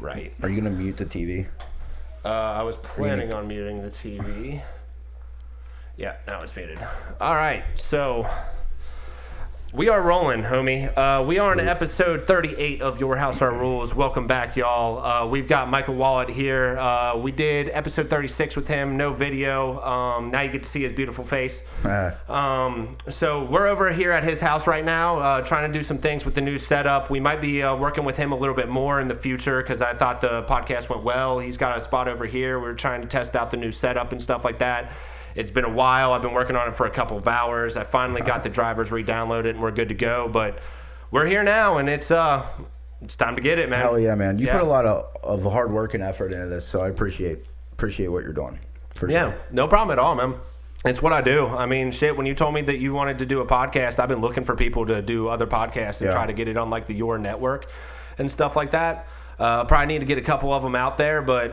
Right. Are you going to mute the TV? I was planning on muting the TV. Yeah, now it's muted. All right, so we are rolling, homie. We are in episode 38 of Your House, Our Rules. Welcome back, y'all. We've got Michael Wallet here. We did episode 36 with him, no video. Now you get to see his beautiful face. So we're over here at his house right now, trying to do some things with the new setup. We might be working with him a little bit more in the future because I thought the podcast went well. He's got a spot over here. We're trying to test out the new setup and stuff like that. It's been a while. I've been working on it for a couple of hours. I finally got the drivers re-downloaded and we're good to go. But we're here now, and it's time to get it, man. Hell yeah, man. You put a lot of hard work and effort into this, so I appreciate what you're doing. For sure. Yeah, no problem at all, man. It's what I do. I mean, shit, when you told me that you wanted to do a podcast, I've been looking for people to do other podcasts and try to get it on like the YHOR network and stuff like that. Probably need to get a couple of them out there, but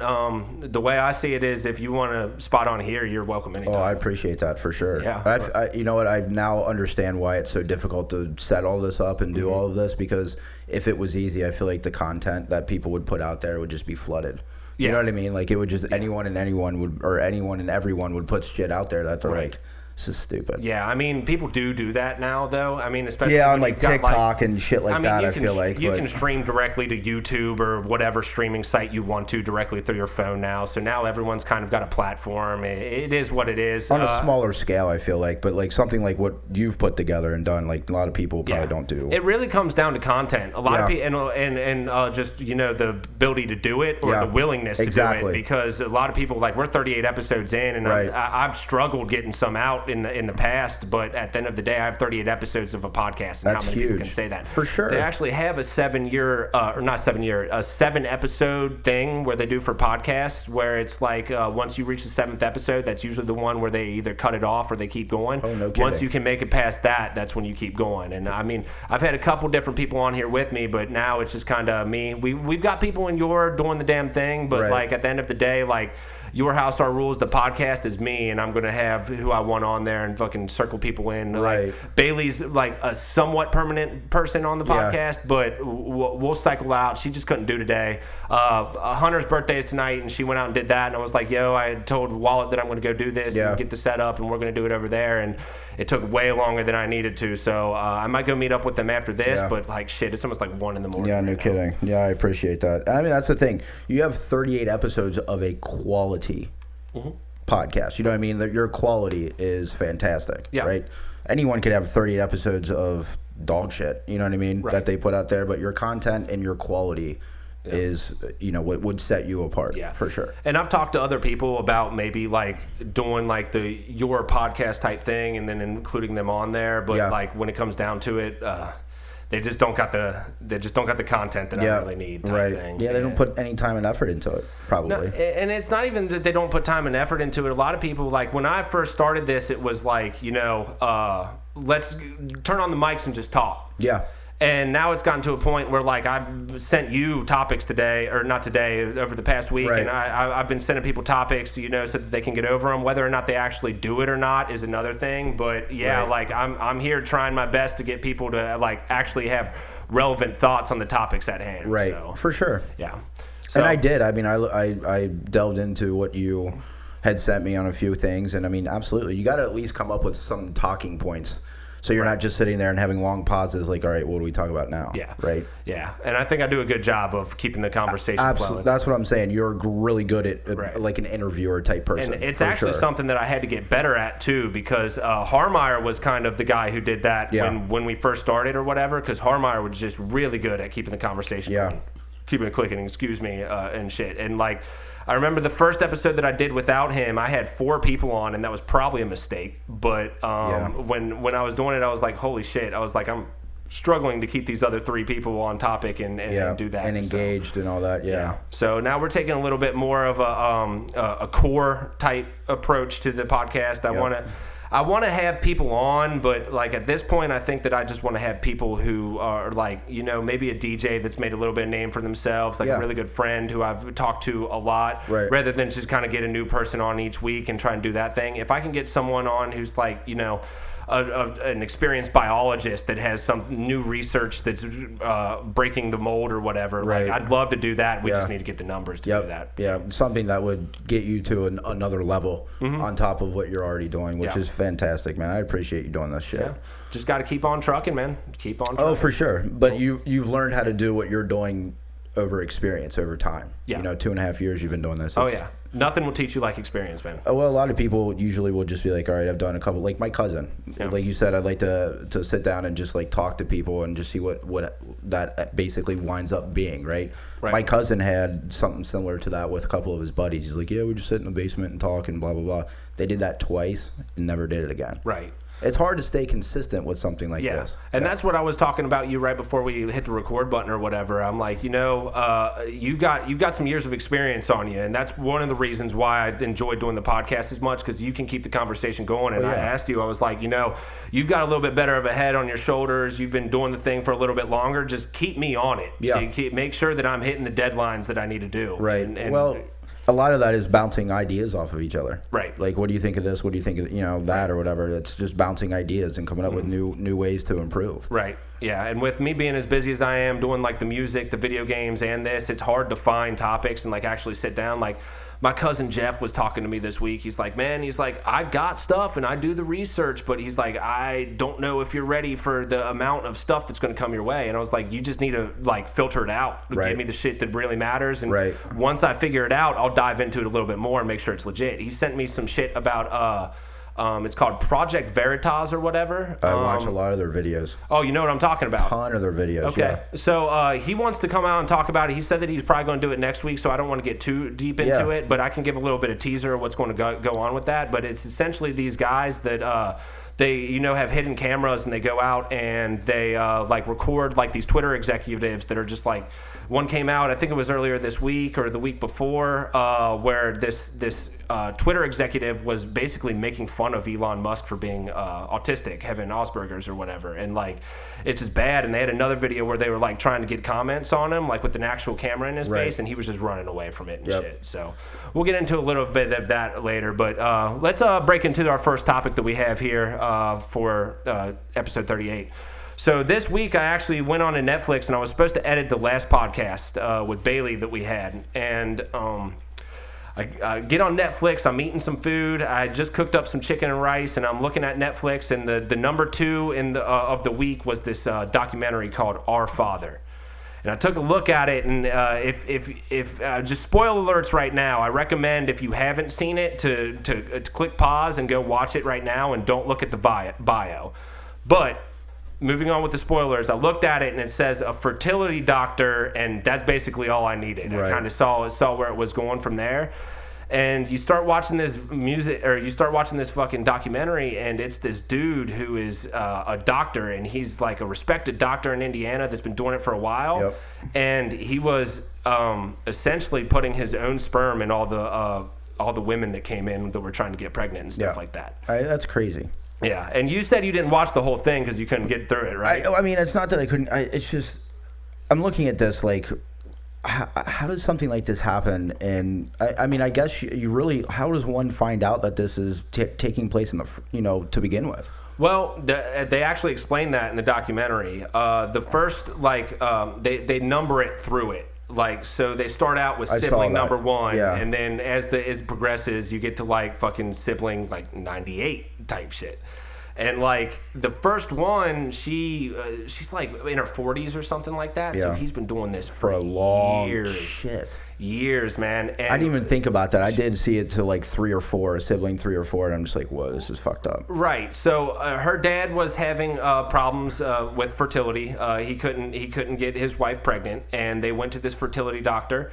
the way I see it is if you want to spot on here, you're welcome anytime. Oh, I appreciate that for sure. Yeah. You know what? I now understand why it's so difficult to set all this up and do all of this, because if it was easy, I feel like the content that people would put out there would just be flooded. You know what I mean? Like it would just anyone and everyone would put shit out there that they're like, this is stupid. Yeah, I mean, people do that now, though. I mean, especially on like TikTok and shit like that. I feel like you can stream directly to YouTube or whatever streaming site you want to directly through your phone now. So now everyone's kind of got a platform. It is what it is. On a smaller scale, I feel like, but like something like what you've put together and done, like a lot of people probably don't do. It really comes down to content. A lot of people and just the ability to do it or the willingness to do it, because a lot of people, like, we're 38 episodes in, and I've struggled getting some out in the past, but at the end of the day, I have 38 episodes of a podcast, and that's how many huge. people can say that? For sure. They actually have a 7 episode thing where they do for podcasts, where it's like once you reach the 7th episode, that's usually the one where they either cut it off or they keep going. Oh, no kidding. Once you can make it past that, that's when you keep going. And I mean, I've had a couple different people on here with me, but now it's just kind of me. We've got people in YHOR doing the damn thing, but like at the end of the day, like, Your House, Our Rules, the podcast is me, and I'm going to have who I want on there and fucking circle people in. Like, Bailey's like a somewhat permanent person on the podcast, but we'll cycle out. She just couldn't do today. Hunter's birthday is tonight, and she went out and did that, and I was like, yo, I told Wallet that I'm going to go do this and get the setup, and we're going to do it over there, and it took way longer than I needed to, so I might go meet up with them after this, but like, shit, it's almost like 1 in the morning. Yeah, no kidding. Yeah, I appreciate that. I mean, that's the thing. You have 38 episodes of a quality podcast. You know what I mean? Your quality is fantastic, right? Anyone could have 38 episodes of dog shit, you know what I mean, that they put out there, but your content and your quality is, what would set you apart, for sure. And I've talked to other people about maybe like doing like the Your podcast type thing and then including them on there, but like when it comes down to it, they just don't got the content that I really need type thing. Yeah, they don't put any time and effort into it, probably. No, and it's not even that they don't put time and effort into it. A lot of people, like when I first started this, it was like, let's turn on the mics and just talk. Yeah. And now it's gotten to a point where, like, I've sent you topics today, or not today, over the past week, and I've been sending people topics, so that they can get over them. Whether or not they actually do it or not is another thing. But like I'm here trying my best to get people to like actually have relevant thoughts on the topics at hand. Right, so, for sure. Yeah. So, and I did. I mean, I delved into what you had sent me on a few things, and I mean, absolutely, you got to at least come up with some talking points. So you're not just sitting there and having long pauses like, all right, what do we talk about now? Yeah. Right? Yeah. And I think I do a good job of keeping the conversation flowing. That's what I'm saying. You're really good at like an interviewer type person. And it's actually something that I had to get better at too, because Harmeyer was kind of the guy who did that when we first started or whatever, because Harmeyer was just really good at keeping the conversation going, keeping it clicking, and shit. And like, I remember the first episode that I did without him, I had 4 people on, and that was probably a mistake. But when I was doing it, I was like, holy shit. I was like, I'm struggling to keep these other 3 people on topic and do that. And engaged and all that, So now we're taking a little bit more of a core type approach to the podcast. I want to have people on, but like at this point, I think that I just want to have people who are like, maybe a DJ that's made a little bit of name for themselves, like a really good friend who I've talked to a lot, rather than just kind of get a new person on each week and try and do that thing. If I can get someone on who's like, an experienced biologist that has some new research that's breaking the mold or whatever. Right. Like, I'd love to do that. We just need to get the numbers to do that. Yeah, something that would get you to another level on top of what you're already doing, which is fantastic, man. I appreciate you doing this shit. Yeah. Just got to keep on trucking, man. Keep on trucking. Oh, for sure. But you've learned how to do what you're doing over experience, over time. Yeah. 2.5 years you've been doing this. Oh, yeah. Nothing will teach you like experience, man. Well, a lot of people usually will just be like, all right, I've done a couple, like my cousin. Yeah. Like you said, I'd like to sit down and just like talk to people and just see what that basically winds up being, right? My cousin had something similar to that with a couple of his buddies. He's like, yeah, we just sit in the basement and talk and blah, blah, blah. They did that twice and never did it again. Right. It's hard to stay consistent with something like this. And that's what I was talking about you right before we hit the record button or whatever. I'm like, you've got some years of experience on you, and that's one of the reasons why I enjoy doing the podcast as much, because you can keep the conversation going. And I asked you, I was like, you've got a little bit better of a head on your shoulders. You've been doing the thing for a little bit longer. Just keep me on it. Yeah. Make sure that I'm hitting the deadlines that I need to do. Right. And a lot of that is bouncing ideas off of each other. Right. Like, what do you think of this? What do you think of, that or whatever? It's just bouncing ideas and coming up with new ways to improve. Right. Yeah. And with me being as busy as I am doing like the music, the video games, and this, it's hard to find topics and like actually sit down. Like, my cousin Jeff was talking to me this week. He's like, man, I got stuff and I do the research, but he's like, I don't know if you're ready for the amount of stuff that's going to come your way. And I was like, you just need to like filter it out. Give me the shit that really matters. And once I figure it out, I'll dive into it a little bit more and make sure it's legit. He sent me some shit about, it's called Project Veritas or whatever. I watch a lot of their videos. Oh, you know what I'm talking about? A ton of their videos. Okay. Yeah. So he wants to come out and talk about it. He said that he's probably going to do it next week, so I don't want to get too deep into it, but I can give a little bit of teaser of what's going to go on with that. But it's essentially these guys that they have hidden cameras, and they go out and they like record like these Twitter executives that are just like, one came out, I think it was earlier this week or the week before, where this Twitter executive was basically making fun of Elon Musk for being autistic, having Asperger's or whatever, and like it's just bad. And they had another video where they were like trying to get comments on him, like with an actual camera in his face, and he was just running away from it and shit. So we'll get into a little bit of that later, but let's break into our first topic that we have here for episode 38. So this week I actually went on to Netflix, and I was supposed to edit the last podcast with Bailey that we had, and I get on Netflix, I'm eating some food, I just cooked up some chicken and rice, and I'm looking at Netflix, and the number 2 in of the week was this documentary called Our Father. And I took a look at it, and if just spoiler alerts right now, I recommend, if you haven't seen it, to click pause and go watch it right now, and don't look at the bio. But moving on with the spoilers, I looked at it and it says a fertility doctor, and that's basically all I needed. I kind of saw where it was going from there. And you start watching this fucking documentary, and it's this dude who is a doctor, and he's like a respected doctor in Indiana that's been doing it for a while. Yep. And he was essentially putting his own sperm in all the women that came in that were trying to get pregnant and stuff like that. That's crazy. Yeah, and you said you didn't watch the whole thing because you couldn't get through it, right? I mean, it's not that I couldn't. It's just, I'm looking at this like, how does something like this happen? And I mean, I guess you really, how does one find out that this is taking place in the, to begin with? Well, they actually explain that in the documentary. The first, they number it through it. Like, so they start out with sibling number 1, and then as it progresses, you get to like fucking sibling like 98 type shit. And like the first one, she's like in her 40s or something like that. Yeah. So he's been doing this for a long years. Years, man. And I didn't even think about that. I did see it to like 3 or 4, a sibling 3 or 4, and I'm just like, whoa, this is fucked up. Right. So her dad was having problems with fertility. He couldn't get his wife pregnant, and they went to this fertility doctor.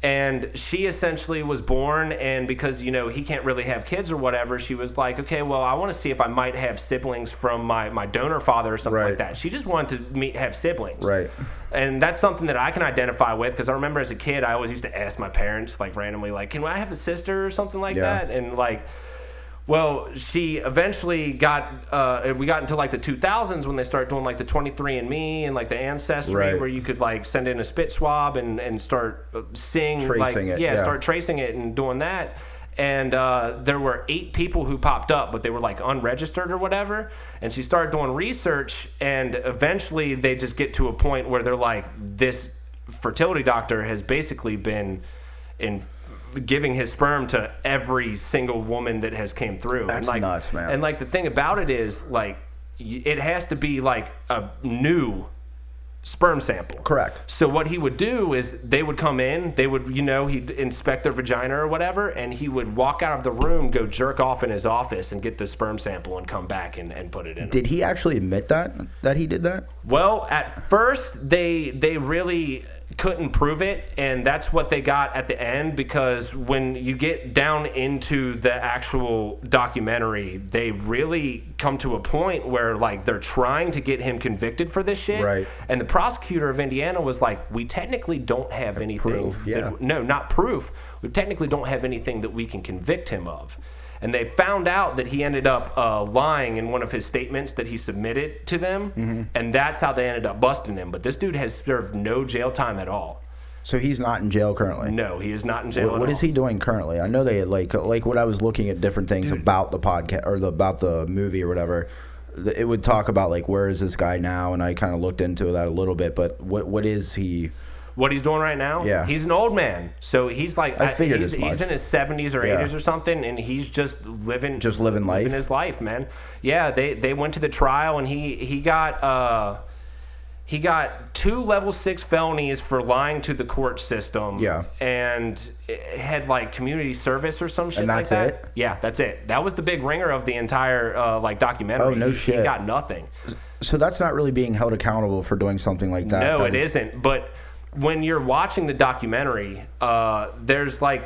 And she essentially was born, and because, he can't really have kids or whatever, she was like, okay, well, I want to see if I might have siblings from my donor father or something like that. She just wanted to have siblings. Right. And that's something that I can identify with, because I remember as a kid, I always used to ask my parents, like, randomly, like, can I have a sister or something like that? And, like, well, she eventually we got into like the 2000s when they started doing like the 23andMe and like the Ancestry, where you could like send in a spit swab and start start tracing it and doing that. and there were 8 people who popped up, but they were like unregistered or whatever. And she started doing research, and eventually they just get to a point where they're like, this fertility doctor has basically been giving his sperm to every single woman that has came through. That's and like, nuts, man. And like the thing about it is, like, it has to be like a new sperm sample. Correct. So what he would do is they would come in, they would, he'd inspect their vagina or whatever, and he would walk out of the room, go jerk off in his office and get the sperm sample and come back and put it in. Did he actually admit that he did that? Well, at first they really couldn't prove it, and that's what they got at the end, because when you get down into the actual documentary, they really come to a point where like they're trying to get him convicted for this shit. Right. And the prosecutor of Indiana was like, we technically don't have anything. Proof, yeah. No, not proof. We technically don't have anything that we can convict him of. And they found out that he ended up lying in one of his statements that he submitted to them, and that's how they ended up busting him. But this dude has served no jail time at all. So he's not in jail currently? No, he is not in jail at all. What is he doing currently? I know they like when I was looking at different things about the podcast or about the movie or whatever, it would talk about like where is this guy now, and I kind of looked into that a little bit. But what is he? What he's doing right now? Yeah. He's an old man. So he's like, I figured as much. He's in his 70s or 80s or something, and he's just living life. Living his life, man. Yeah, they went to the trial, and he got 2 level 6 felonies for lying to the court system. Yeah. And it had like community service or some shit like that. And that's it? Yeah, that's it. That was the big ringer of the entire documentary. Oh, no shit. He got nothing. So that's not really being held accountable for doing something like that. No, it isn't. But when you're watching the documentary, there's like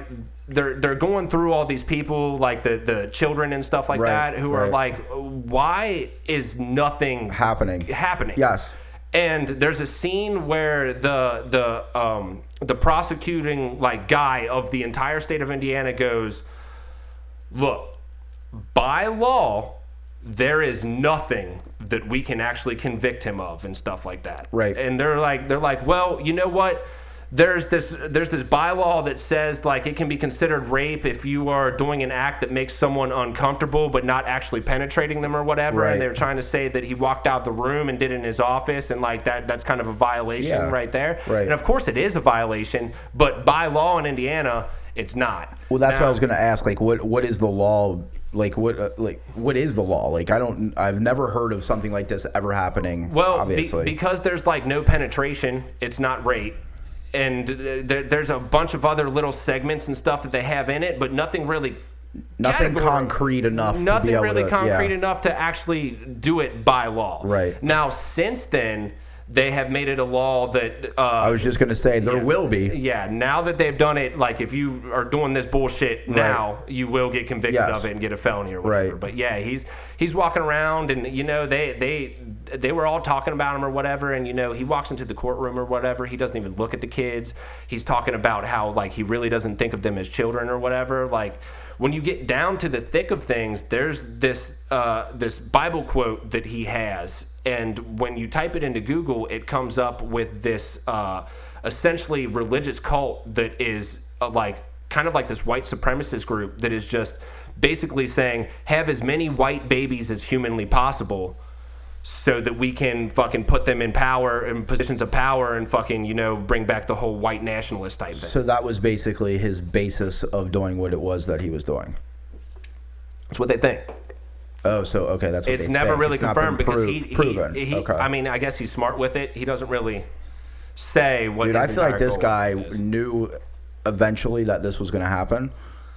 they're going through all these people, like the children and stuff like that, who are like, why is nothing happening? Yes. And there's a scene where the prosecuting like guy of the entire state of Indiana goes, look, by law, there is nothing that we can actually convict him of and stuff like that. Right. And they're like, well, you know what? There's this bylaw that says like it can be considered rape if you are doing an act that makes someone uncomfortable but not actually penetrating them or whatever. Right. And they're trying to say that he walked out the room and did it in his office, and like that's kind of a violation right there. Right. And of course it is a violation, but by law in Indiana, it's not. Well, that's what I was going to ask. Like, what is the law? Like, what is the law? Like, I've never heard of something like this ever happening. Well, obviously, because there's like no penetration, it's not rape. And there's a bunch of other little segments and stuff that they have in it, but nothing really concrete enough. Nothing to really concrete enough to actually do it by law. Right. Now, since then, they have made it a law that... I was just going to say, there will be. Yeah, now that they've done it, like, if you are doing this bullshit now, you will get convicted of it and get a felony or whatever. Right. But, yeah, he's walking around, and, they were all talking about him or whatever, and, he walks into the courtroom or whatever. He doesn't even look at the kids. He's talking about how, like, he really doesn't think of them as children or whatever. Like, when you get down to the thick of things, there's this Bible quote that he has, and when you type it into Google, it comes up with this essentially religious cult that is kind of like this white supremacist group that is just basically saying, have as many white babies as humanly possible so that we can fucking put them in power, in positions of power, and fucking, bring back the whole white nationalist type thing. So that was basically his basis of doing what it was that he was doing. That's what they think. Oh, so okay, that's what it's they never think. really It's not confirmed been because proven. he Okay. I mean, I guess he's smart with it. He doesn't really say what. Dude, his I feel like this entire guy goal is. knew eventually that this was going to happen,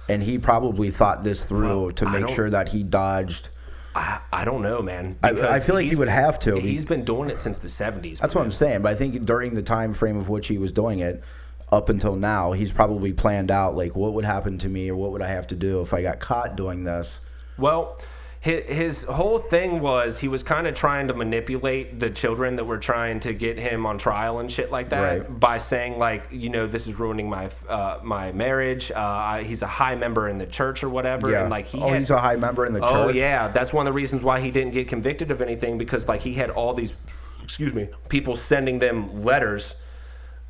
and he probably thought this through to make sure that he dodged. I don't know, man. I feel like he would have to. He's been doing it since the 70s. That's what I'm saying. But I think during the time frame of which he was doing it, up until now, he's probably planned out like what would happen to me or what would I have to do if I got caught doing this. Well, his whole thing was he was kind of trying to manipulate the children that were trying to get him on trial and shit like that by saying like, this is ruining my marriage. He's a high member in the church or whatever. Yeah. And like he's a high member in the church. Oh yeah, that's one of the reasons why he didn't get convicted of anything, because like he had all these, people sending them letters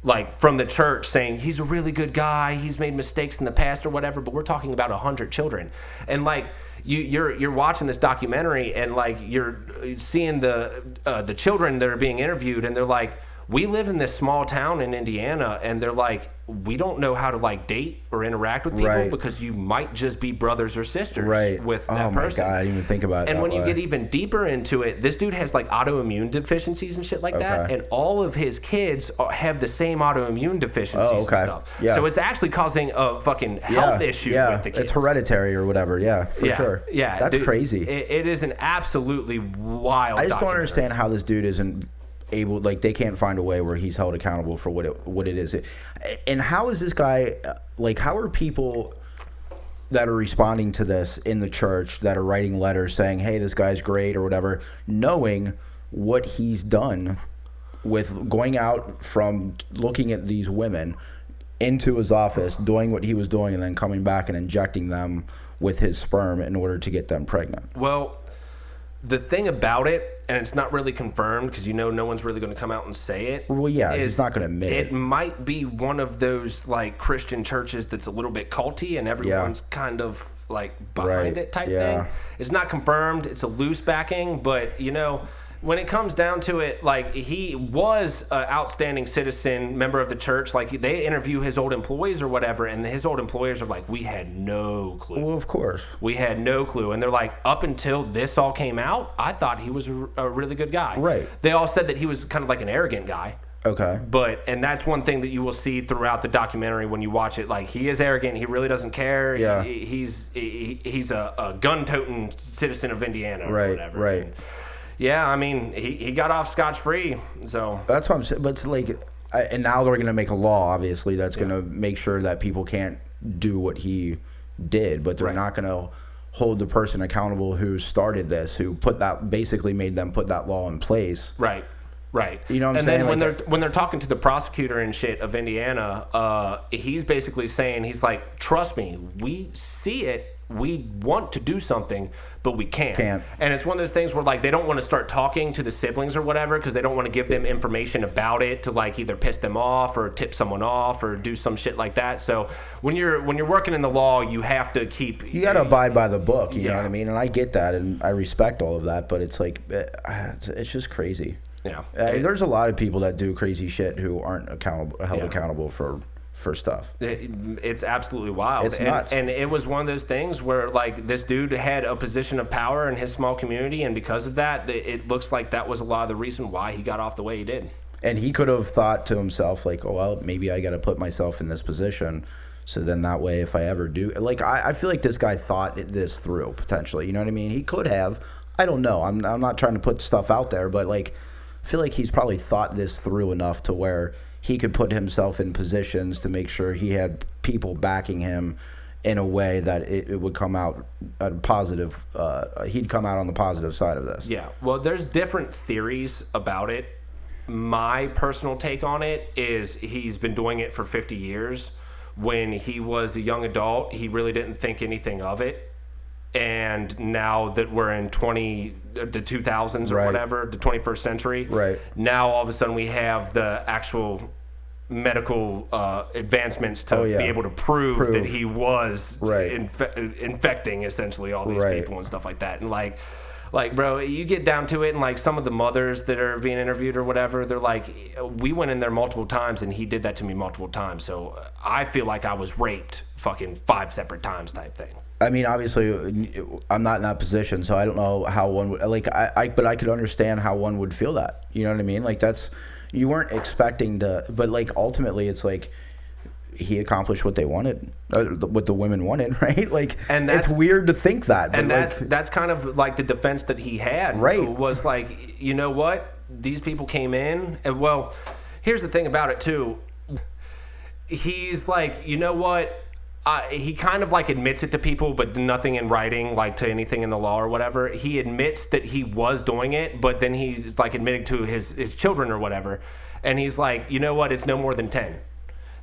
like from the church saying he's a really good guy, he's made mistakes in the past or whatever, but we're talking about 100 children. And like you're watching this documentary and like you're seeing the children that are being interviewed, and they're like, we live in this small town in Indiana, and they're like, we don't know how to like date or interact with people because you might just be brothers or sisters with that person. Oh my God, I didn't even think about it. And when you get even deeper into it, this dude has like autoimmune deficiencies and shit like that, and all of his kids have the same autoimmune deficiencies and stuff. Yeah. So it's actually causing a fucking health issue with the kids. It's hereditary or whatever. Yeah, for sure. Yeah, that's crazy. It is an absolutely wild. I just don't understand how this dude isn't able, like, they can't find a way where he's held accountable for what it is. And how is this guy, like, how are people that are responding to this in the church that are writing letters saying, hey, this guy's great or whatever, knowing what he's done with going out from looking at these women into his office, doing what he was doing, and then coming back and injecting them with his sperm in order to get them pregnant? Well, the thing about it, and it's not really confirmed because no one's really going to come out and say it. Well, yeah, he's not going to admit it. It might be one of those like Christian churches that's a little bit culty and everyone's kind of like behind it type thing. It's not confirmed. It's a loose backing, but when it comes down to it, like, he was an outstanding citizen, member of the church. Like, they interview his old employees or whatever, and his old employers are like, we had no clue. Well, of course. We had no clue. And they're like, up until this all came out, I thought he was a really good guy. Right. They all said that he was kind of like an arrogant guy. Okay. And that's one thing that you will see throughout the documentary when you watch it. Like, he is arrogant. He really doesn't care. Yeah. He's a gun-toting citizen of Indiana or whatever. Right. And, yeah, I mean, he got off scotch-free, so... That's what I'm saying, but it's like... and now they're going to make a law, obviously, that's going to make sure that people can't do what he did, but they're not going to hold the person accountable who started this, who basically made them put that law in place. Right. You know what I'm saying? And then when they're talking to the prosecutor and shit of Indiana, he's basically saying, he's like, trust me, we see it, we want to do something, but we can't. And it's one of those things where, like, they don't want to start talking to the siblings or whatever because they don't want to give them information about it to, like, either piss them off or tip someone off or do some shit like that. So when you're working in the law, you have to keep... You got to abide by the book, you know what I mean? And I get that, and I respect all of that, but it's like, it's just crazy. Yeah. There's a lot of people that do crazy shit who aren't held accountable for stuff. It's absolutely wild. It's nuts. And it was one of those things where, like, this dude had a position of power in his small community, and because of that, it looks like that was a lot of the reason why he got off the way he did. And he could have thought to himself, like, oh, well, maybe I got to put myself in this position, so then that way if I ever do... Like, I feel like this guy thought this through, potentially. You know what I mean? He could have. I don't know. I'm not trying to put stuff out there, but, like, I feel like he's probably thought this through enough to where he could put himself in positions to make sure he had people backing him in a way that it would come out a positive. He'd come out on the positive side of this. Yeah. Well, there's different theories about it. My personal take on it is he's been doing it for 50 years. When he was a young adult, he really didn't think anything of it. And now that we're in the 2000s or whatever, the 21st century, now all of a sudden we have the actual medical advancements to be able to prove that he was infecting essentially all these people and stuff like that. And like, bro, you get down to it, and like some of the mothers that are being interviewed or whatever, they're like, we went in there multiple times and he did that to me multiple times. So I feel like I was raped fucking 5 separate times type thing. I mean, obviously, I'm not in that position, so I don't know how one would, like, but I could understand how one would feel that. You know what I mean? Like, you weren't expecting to, but like, ultimately, it's like, he accomplished what they wanted, what the women wanted, right? Like, and it's weird to think that. And that's kind of like the defense that he had. Right. Was like, you know what? These people came in, and well, here's the thing about it, too. He's like, you know what? He kind of like admits it to people, but nothing in writing, like to anything in the law or whatever. He admits that he was doing it, but then he's like admitting to his children or whatever. And he's like, you know what? It's no more than 10.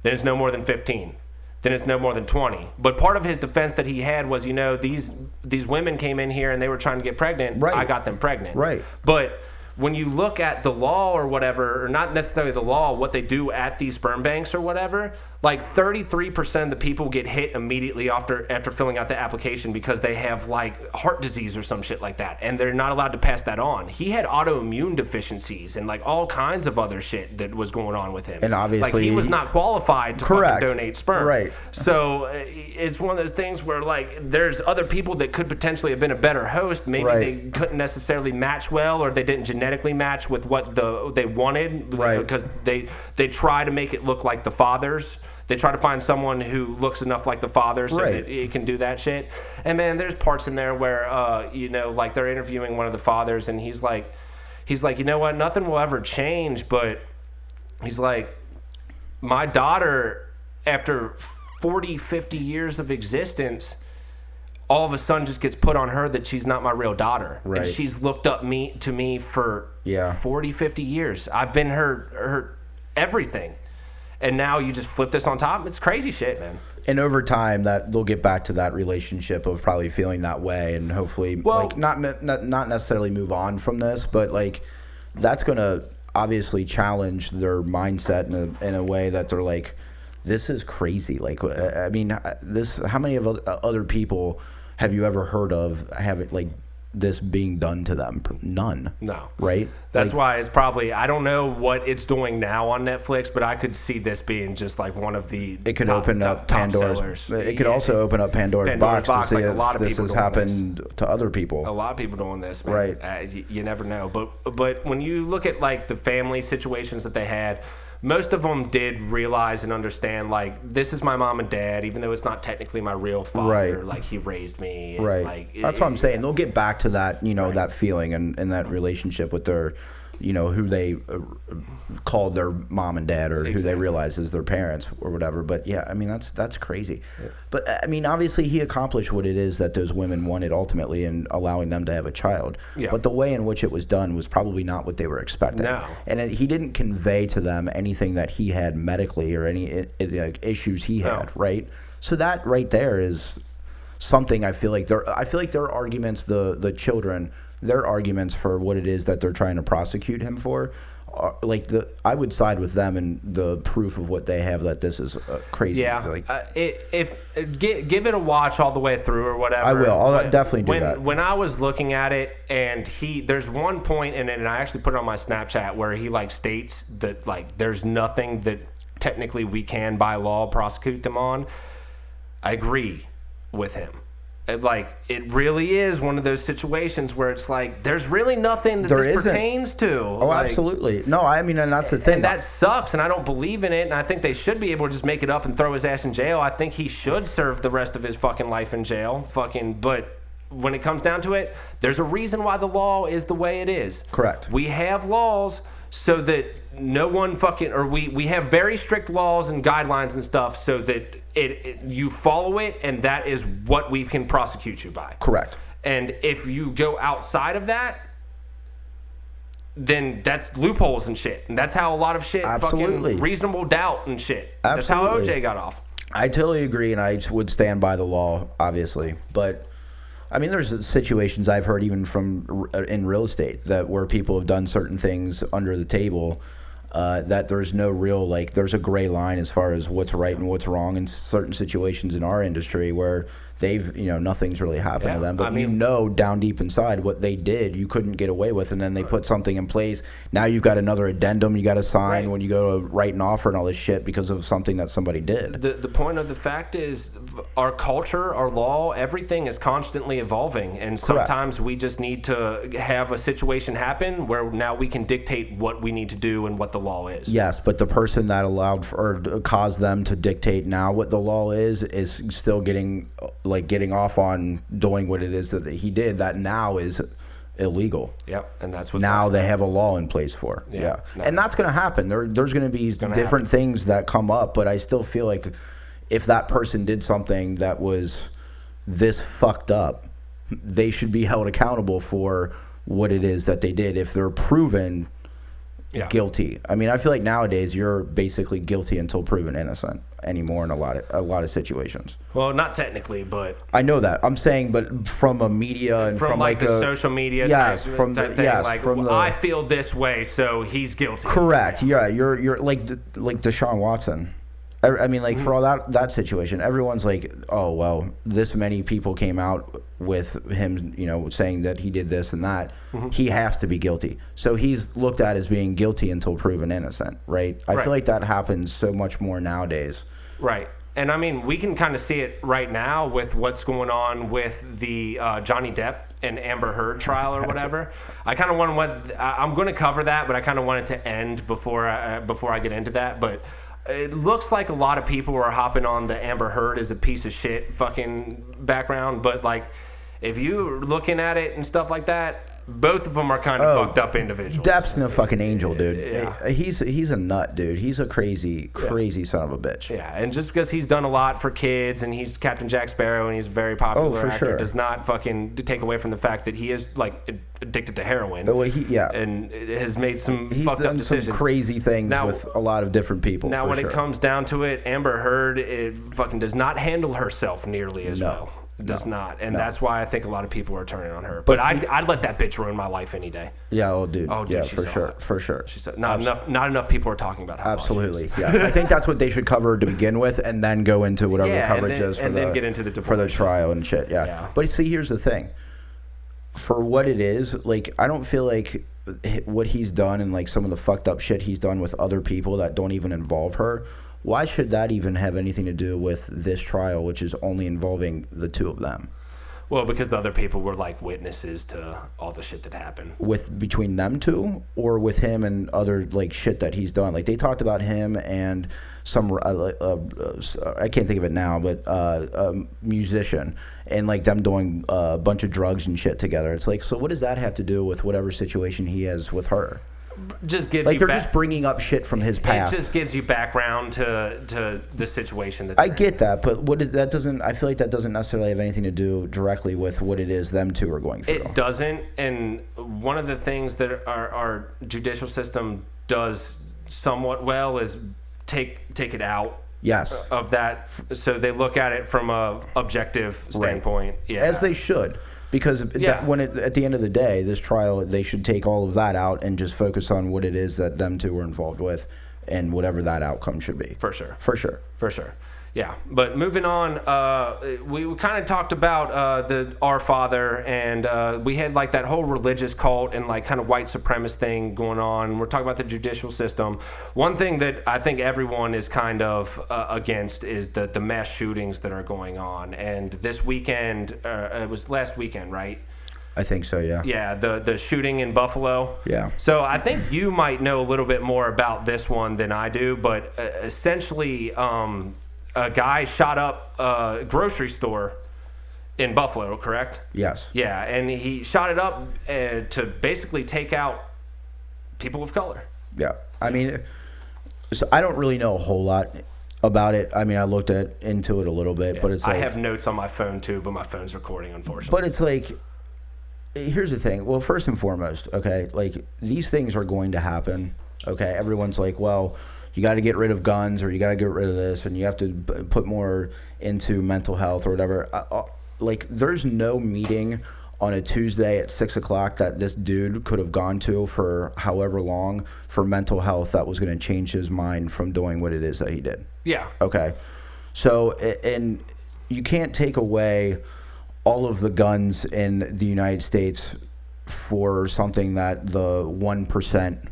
Then it's no more than 15. Then it's no more than 20. But part of his defense that he had was, these women came in here and they were trying to get pregnant. Right. I got them pregnant. Right. But when you look at the law or whatever, or not necessarily the law, what they do at these sperm banks or whatever, like 33% of the people get hit immediately after filling out the application because they have like heart disease or some shit like that, and they're not allowed to pass that on. He had autoimmune deficiencies and like all kinds of other shit that was going on with him. And obviously, like he was not qualified to fucking donate sperm. Right. So it's one of those things where like there's other people that could potentially have been a better host. Maybe they couldn't necessarily match well, or they didn't genetically match with what they wanted. Right. Because they try to make it look like the fathers. They try to find someone who looks enough like the father so that it can do that shit. And man, there's parts in there where like they're interviewing one of the fathers, and he's like, you know what? Nothing will ever change, but he's like, my daughter, after 40, 50 years of existence, all of a sudden just gets put on her that she's not my real daughter. Right. And she's looked up to me for 40, 50 years. I've been her everything. And now you just flip this on top. It's crazy shit, man. And over time, that they'll get back to that relationship of probably feeling that way, and hopefully, like not necessarily move on from this, but like that's gonna obviously challenge their mindset in a way that they're like, this is crazy. Like, I mean, this. How many of other people have you ever heard of have it like this being done to them? None. No. Right? That's why it's probably, I don't know what it's doing now on Netflix, but I could see this being just like one of the it could open up Pandora's sellers. It could also open up Pandora's box to see if this has happened to other people. A lot of people doing this, man. Right. You never know. But when you look at like the family situations that they had, most of them did realize and understand, like, this is my mom and dad, even though it's not technically my real father. Right. Like, he raised me. And, like, that's what I'm saying. They'll get back to that, that feeling and that relationship with their, who they called their mom and dad, or who they realize is their parents or whatever. But yeah, I mean, that's crazy. Yeah. But I mean, obviously he accomplished what it is that those women wanted ultimately in allowing them to have a child. Yeah. But the way in which it was done was probably not what they were expecting. No. And he didn't convey to them anything that he had medically or any issues he had, right? So that right there is something I feel like their arguments, the children, their arguments for what it is that they're trying to prosecute him for, I would side with them and the proof of what they have that this is crazy. Yeah, give it a watch all the way through or whatever. I will. I'll definitely do that. When I was looking at it, and there's one point in it, and I actually put it on my Snapchat where he like states that like there's nothing that technically we can by law prosecute them on. I agree with him. It really is one of those situations where it's like there's really nothing that this pertains to. Oh, absolutely. No, I mean, and that's the thing. And that sucks, and I don't believe in it, and I think they should be able to just make it up and throw his ass in jail. I think he should serve the rest of his fucking life in jail. But when it comes down to it, there's a reason why the law is the way it is. Correct. We have laws so that no one we have very strict laws and guidelines and stuff so that you follow it, and that is what we can prosecute you by. Correct. And if you go outside of that, then that's loopholes and shit. And that's how a lot of shit, fucking reasonable doubt and shit. Absolutely. That's how OJ got off. I totally agree, and I would stand by the law, obviously. But I mean, there's situations I've heard even from in real estate where people have done certain things under the table. That there's no real, there's a gray line as far as what's right and what's wrong in certain situations in our industry where they've, nothing's really happened to them. But down deep inside what they did, you couldn't get away with, and then they put something in place. Now you've got another addendum you got to sign when you go to write an offer and all this shit because of something that somebody did. The point of the fact is our culture, our law, everything is constantly evolving, and sometimes we just need to have a situation happen where now we can dictate what we need to do and what the law is. Yes, but the person that allowed or caused them to dictate now what the law is still getting off on doing what it is that he did that now is illegal. Yep, and that's what now they have a law in place for. Yeah. And that's going to happen. There's going to be different things that come up, but I still feel like if that person did something that was this fucked up, they should be held accountable for what it is that they did if they're proven guilty. I mean, I feel like nowadays you're basically guilty until proven innocent anymore in a lot of situations. Well, not technically, but I know that. I'm saying, but from a media and from like the social media type thing, like I feel this way, so he's guilty. Correct. Yeah, you're like Deshaun Watson. I mean, like, for all that situation, everyone's like, oh, well, this many people came out with him, saying that he did this and that. He has to be guilty. So he's looked at as being guilty until proven innocent, right? I feel like that happens so much more nowadays. Right. And, I mean, we can kind of see it right now with what's going on with the Johnny Depp and Amber Heard trial or whatever. I kind of I'm going to cover that, but I kind of want it to end before I get into that. But it looks like a lot of people are hopping on the Amber Heard is a piece of shit fucking background, but like if you're looking at it and stuff like that, both of them are kind of fucked up individuals. Depp's no fucking angel, dude. Yeah. He's a nut, dude. He's a crazy son of a bitch. Yeah, and just because he's done a lot for kids and he's Captain Jack Sparrow and he's a very popular actor does not fucking take away from the fact that he is like addicted to heroin. Well, and has made some fucked up decisions. Some crazy things with a lot of different people. Now, when it comes down to it, Amber Heard fucking does not handle herself nearly as well. Does not, and that's why I think a lot of people are turning on her. But I'd let that bitch ruin my life any day. Yeah, dude. Yeah, for sure. She's not enough people are talking about how. Absolutely, yeah. I think that's what they should cover to begin with, and then go into whatever the coverage is for then get into the for the trial and shit. Yeah. But see, here's the thing. For what it is, like, I don't feel like what he's done and like some of the fucked up shit he's done with other people that don't even involve her. Why should that even have anything to do with this trial, which is only involving the two of them? Well, because the other people were like witnesses to all the shit that happened. Between them two, or with him and other like shit that he's done? Like they talked about him and some I can't think of it now, but a musician, and like them doing a bunch of drugs and shit together. It's like, so what does that have to do with whatever situation he has with her? Just gives like they're just bringing up shit from his past. It just gives you background to the situation that I get that, but that doesn't. I feel like that doesn't necessarily have anything to do directly with what it is them two are going through. It doesn't, and one of the things that our judicial system does somewhat well is take it out. Yes. Of that, so they look at it from a objective standpoint. Right. Yeah. As they should. Because at the end of the day, this trial, they should take all of that out and just focus on what it is that them two were involved with and whatever that outcome should be. For sure. For sure. Yeah. But moving on, we kind of talked about Our Father, and we had like that whole religious cult and like kind of white supremacist thing going on. We're talking about the judicial system. One thing that I think everyone is kind of against is the mass shootings that are going on. And this weekend, it was last weekend, right? I think so, yeah. Yeah, the shooting in Buffalo. Yeah. So I think you might know a little bit more about this one than I do, but essentially... a guy shot up a grocery store in Buffalo, correct? Yes. Yeah, and he shot it up to basically take out people of color. Yeah. I mean, so I don't really know a whole lot about it. I mean, I looked into it a little bit, but it's like... I have notes on my phone too, but my phone's recording, unfortunately. But it's like... Here's the thing. Well, first and foremost, okay, like, these things are going to happen, okay? Everyone's like, well... You got to get rid of guns, or you got to get rid of this, and you have to put more into mental health or whatever. Like, there's no meeting on a Tuesday at 6 o'clock that this dude could have gone to for however long for mental health that was going to change his mind from doing what it is that he did. Yeah. Okay. So, and you can't take away all of the guns in the United States for something that the 1%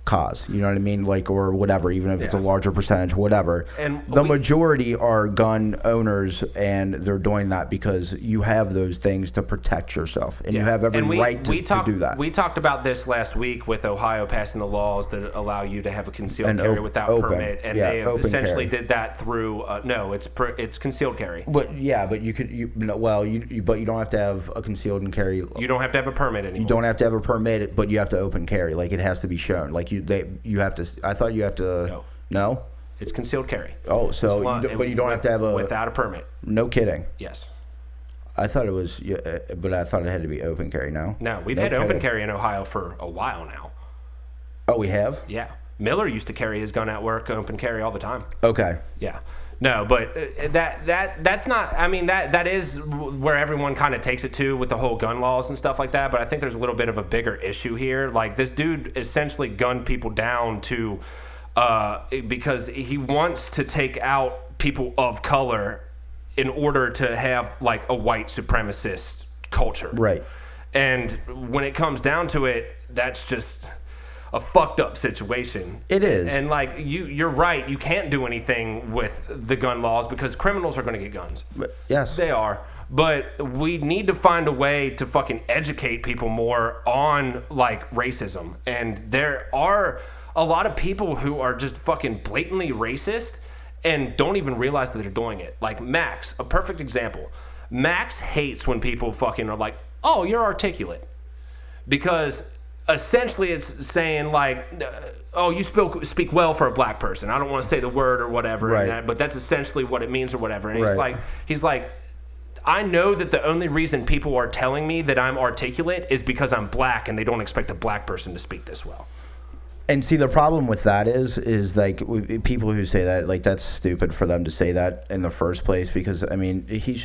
cause, you know what I mean, like, or whatever, even if it's a larger percentage, whatever. And the majority are gun owners, and they're doing that because you have those things to protect yourself, and you have every right to do that. We talked about this last week with Ohio passing the laws that allow you to have a concealed carry without permit, and they essentially did that through it's concealed carry. But you don't have to have a concealed and carry. You don't have to have a permit anymore. You don't have to have a permit, but you have to open carry. Like, it has to be shown. Like, you have to. I thought you have to. No. It's concealed carry. Oh, so but you don't have to have a without a permit. No kidding. Yes. I thought it was, but I thought it had to be open carry. No. No, we've had open carry in Ohio for a while now. Oh, we have? Yeah. Miller used to carry his gun at work, open carry all the time. Okay. Yeah. No, but that's not. I mean, that is where everyone kind of takes it to with the whole gun laws and stuff like that. But I think there's a little bit of a bigger issue here. Like, this dude essentially gunned people down to because he wants to take out people of color in order to have like a white supremacist culture. Right. And when it comes down to it, that's just a fucked up situation. It is. And like you're right, you can't do anything with the gun laws because criminals are going to get guns. Yes. They are. But we need to find a way to fucking educate people more on like racism. And there are a lot of people who are just fucking blatantly racist and don't even realize that they're doing it. Like Max, a perfect example. Max hates when people fucking are like, "Oh, you're articulate." Because essentially it's saying like, "Oh, you speak well for a black person." I don't want to say the word or whatever, right. But that's essentially what it means or whatever. And he's like, I know that the only reason people are telling me that I'm articulate is because I'm black and they don't expect a black person to speak this well. And see, the problem with that is like people who say that, like, that's stupid for them to say that in the first place, because I mean, he's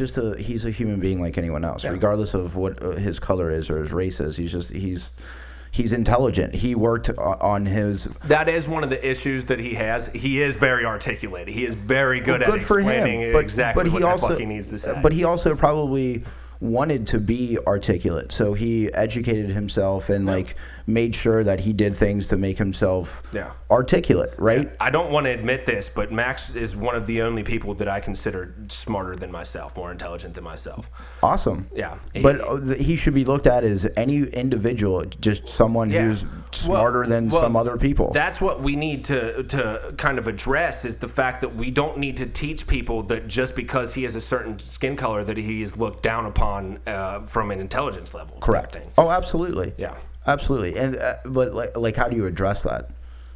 a human being like anyone else, regardless of what his color is or his race is. He's intelligent. He worked on his. That is one of the issues that he has. He is very articulate. He is very good at explaining exactly what the fuck he needs to say. But he also probably wanted to be articulate, so he educated himself and like made sure that he did things to make himself articulate, right? I don't want to admit this, but Max is one of the only people that I consider smarter than myself, more intelligent than myself. Awesome. Yeah. But he should be looked at as any individual, just someone who's smarter than some other people. That's what we need to kind of address, is the fact that we don't need to teach people that just because he has a certain skin color that he is looked down upon from an intelligence level. Correct. Oh, absolutely. Yeah. Absolutely. And but like how do you address that?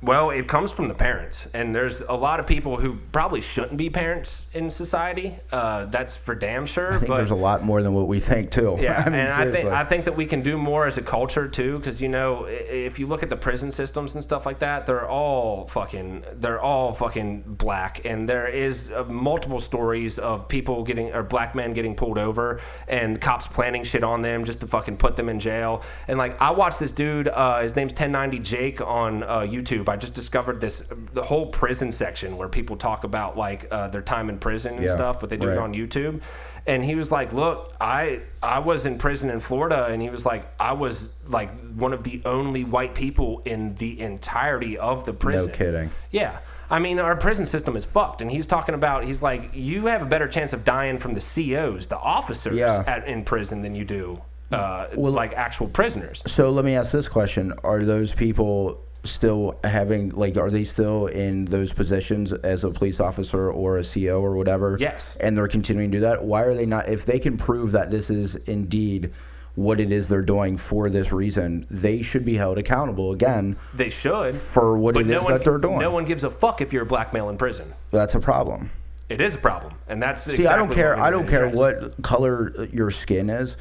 Well, it comes from the parents, and there's a lot of people who probably shouldn't be parents in society. That's for damn sure. I think there's a lot more than what we think too. Yeah, I mean, and I think that we can do more as a culture too, because if you look at the prison systems and stuff like that, they're all fucking black, and there is multiple stories of people black men getting pulled over and cops planning shit on them just to fucking put them in jail. And like, I watched this dude, his name's 1090 Jake on YouTube. I just discovered the whole prison section where people talk about like their time in prison and stuff, but they do it on YouTube. And he was like, "Look, I was in prison in Florida," and he was like, "I was like one of the only white people in the entirety of the prison." No kidding. Yeah. I mean, our prison system is fucked. And he's talking about, he's like, you have a better chance of dying from the COs, the officers in prison, than you do like actual prisoners. So let me ask this question. Are those people still are they still in those positions as a police officer or a CO or whatever? Yes. And they're continuing to do that? Why are they not, if they can prove that this is indeed what it is they're doing for this reason, they should be held accountable again. They should. For what it is that they're doing. No one gives a fuck if you're a black male in prison. That's a problem. It is a problem. And that's I don't care what color your skin is.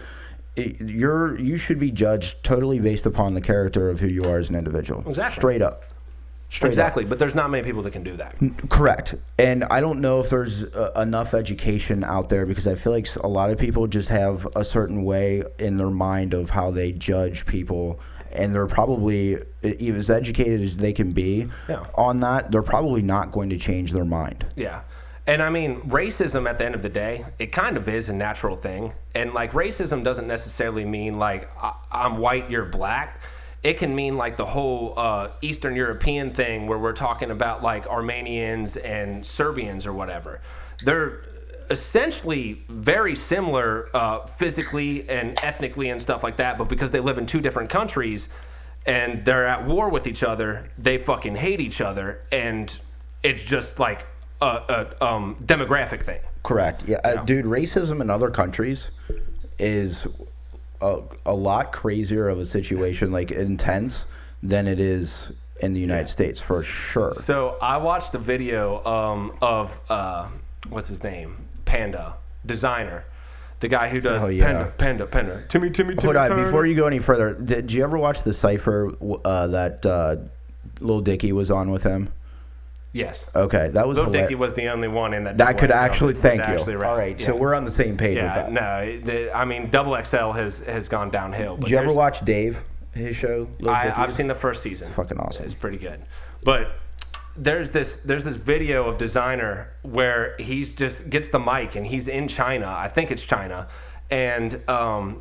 You should be judged totally based upon the character of who you are as an individual. Exactly. Straight up. Exactly. But there's not many people that can do that. Correct. And I don't know if there's enough education out there, because I feel like a lot of people just have a certain way in their mind of how they judge people, and they're probably as educated as they can be on that. They're probably not going to change their mind. Yeah. And I mean, racism at the end of the day, it kind of is a natural thing. And like, racism doesn't necessarily mean like, I'm white, you're black. It can mean like the whole Eastern European thing where we're talking about like Armenians and Serbians or whatever. They're essentially very similar physically and ethnically and stuff like that, but because they live in two different countries and they're at war with each other, they fucking hate each other, and it's just like a demographic thing. Correct. Yeah, dude, racism in other countries is a lot crazier of a situation, like intense, than it is in the United States, for sure. So I watched a video of what's his name, Panda designer, the guy who does Panda. Timmy. Hold on, before you go any further, did you ever watch the cipher that Lil Dicky was on with him. Yes. Okay, that was Lil Dicky was the only one in that. That could actually thank you. Actually All right, so we're on the same page with that. No, I mean Double XL has gone downhill. Did you ever watch Dave, his show? I've seen the first season. It's fucking awesome. It's pretty good, but there's this video of Designer where he just gets the mic and he's in China. I think it's China. And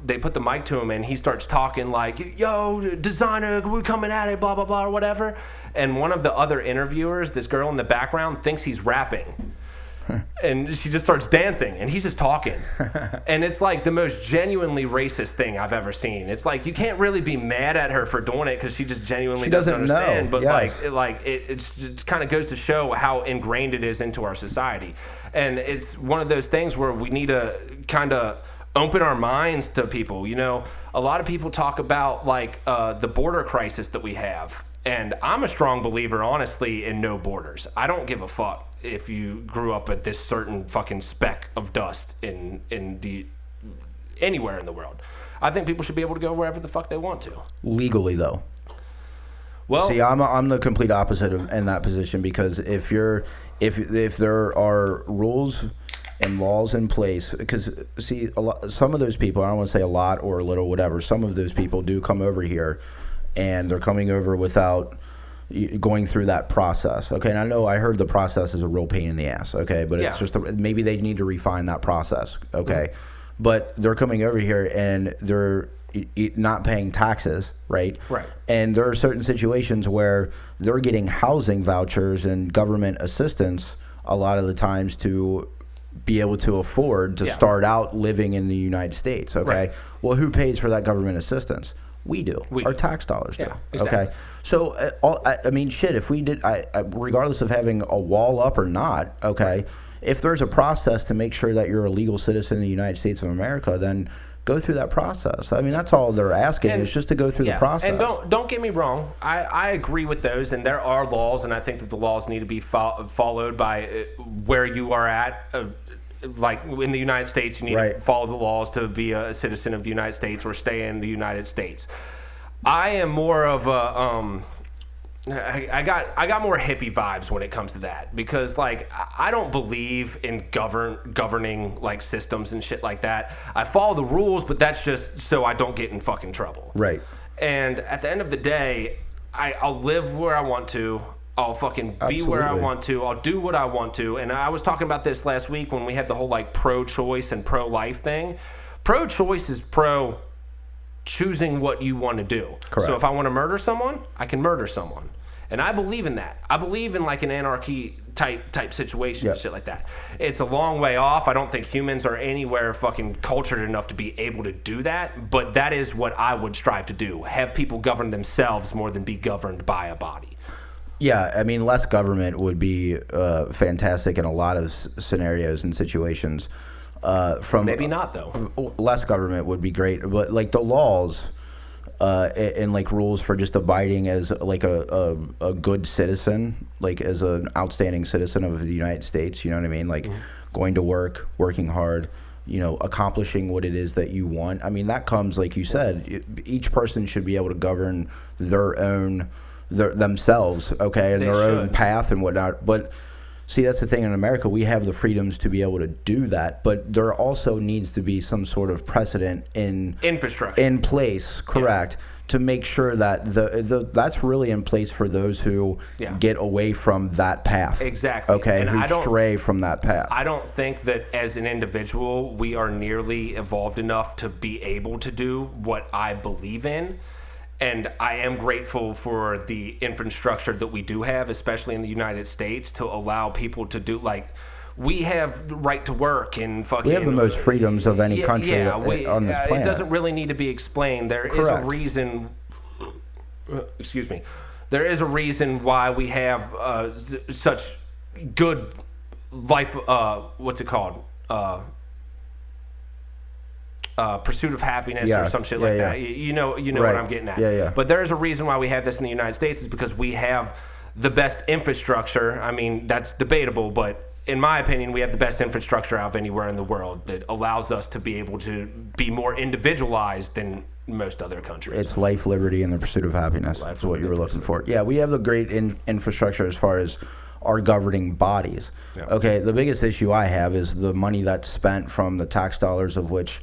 they put the mic to him, and he starts talking like, "Yo, Designer, we're coming at it, blah blah blah, or whatever." And one of the other interviewers, this girl in the background, thinks he's rapping, and she just starts dancing, and he's just talking, and it's like the most genuinely racist thing I've ever seen. It's like you can't really be mad at her for doing it because she just genuinely doesn't understand. But yes. it kind of goes to show how ingrained it is into our society, and it's one of those things where we need to kind of open our minds to people. You know, a lot of people talk about like the border crisis that we have, and I'm a strong believer, honestly, in no borders. I don't give a fuck if you grew up at this certain fucking speck of dust in the anywhere in the world. I think people should be able to go wherever the fuck they want to. Legally, though. Well, see, I'm the complete opposite in that position, because if there are rules and laws in place, because see, some of those people, I don't want to say a lot or a little, whatever, some of those people do come over here, and they're coming over without going through that process. Okay, and I know I heard the process is a real pain in the ass. Okay, but it's just maybe they need to refine that process. Okay, but they're coming over here and they're not paying taxes, right? Right. And there are certain situations where they're getting housing vouchers and government assistance a lot of the times to be able to afford to start out living in the United States. Okay. Right. Well, who pays for that government assistance? We do. Our tax dollars do. Yeah, exactly. Okay. So, I mean, shit, if we did, regardless of having a wall up or not, okay, if there's a process to make sure that you're a legal citizen in the United States of America, then go through that process. I mean, that's all they're asking, is just to go through the process. And don't get me wrong, I agree with those, and there are laws, and I think that the laws need to be followed by where you are at. Like in the United States, you need to follow the laws to be a citizen of the United States or stay in the United States. I am more of a I got more hippie vibes when it comes to that, because like I don't believe in governing like systems and shit like that. I follow the rules, but that's just so I don't get in fucking trouble. Right. And at the end of the day, I'll live where I want to. I'll fucking be where I want to. I'll do what I want to. And I was talking about this last week when we had the whole like pro-choice and pro-life thing. Pro-choice is pro choosing what you want to do. Correct. So if I want to murder someone, I can murder someone. And I believe in that. I believe in like an anarchy type situation and shit like that. It's a long way off. I don't think humans are anywhere fucking cultured enough to be able to do that. But that is what I would strive to do. Have people govern themselves more than be governed by a body. Yeah, I mean, less government would be fantastic in a lot of scenarios and situations. Maybe not, though. Less government would be great, but like the laws and like rules for just abiding as like a good citizen, like as an outstanding citizen of the United States. You know what I mean? Like going to work, working hard, you know, accomplishing what it is that you want. I mean, that comes, like you said, each person should be able to govern their own. Themselves, okay, and their own path and whatnot. But see, that's the thing. In America, we have the freedoms to be able to do that, but there also needs to be some sort of precedent in infrastructure in place, correct, to make sure that that's really in place for those who get away from that path. Exactly. Okay, and who stray from that path. I don't think that as an individual we are nearly evolved enough to be able to do what I believe in. And I am grateful for the infrastructure that we do have, especially in the United States, to allow people to do, like, we have the right to work and fucking... We have the most freedoms of any country on this planet. It doesn't really need to be explained. There is a reason... Excuse me. There is a reason why we have such good life... what's it called? Pursuit of happiness or some shit like that. You know what I'm getting at. Yeah. But there's a reason why we have this in the United States, is because we have the best infrastructure. I mean, that's debatable, but in my opinion, we have the best infrastructure out of anywhere in the world that allows us to be able to be more individualized than most other countries. It's life, liberty, and the pursuit of happiness. That's what you were looking for. Yeah, we have a great infrastructure as far as our governing bodies. Yeah. Okay, the biggest issue I have is the money that's spent from the tax dollars of which,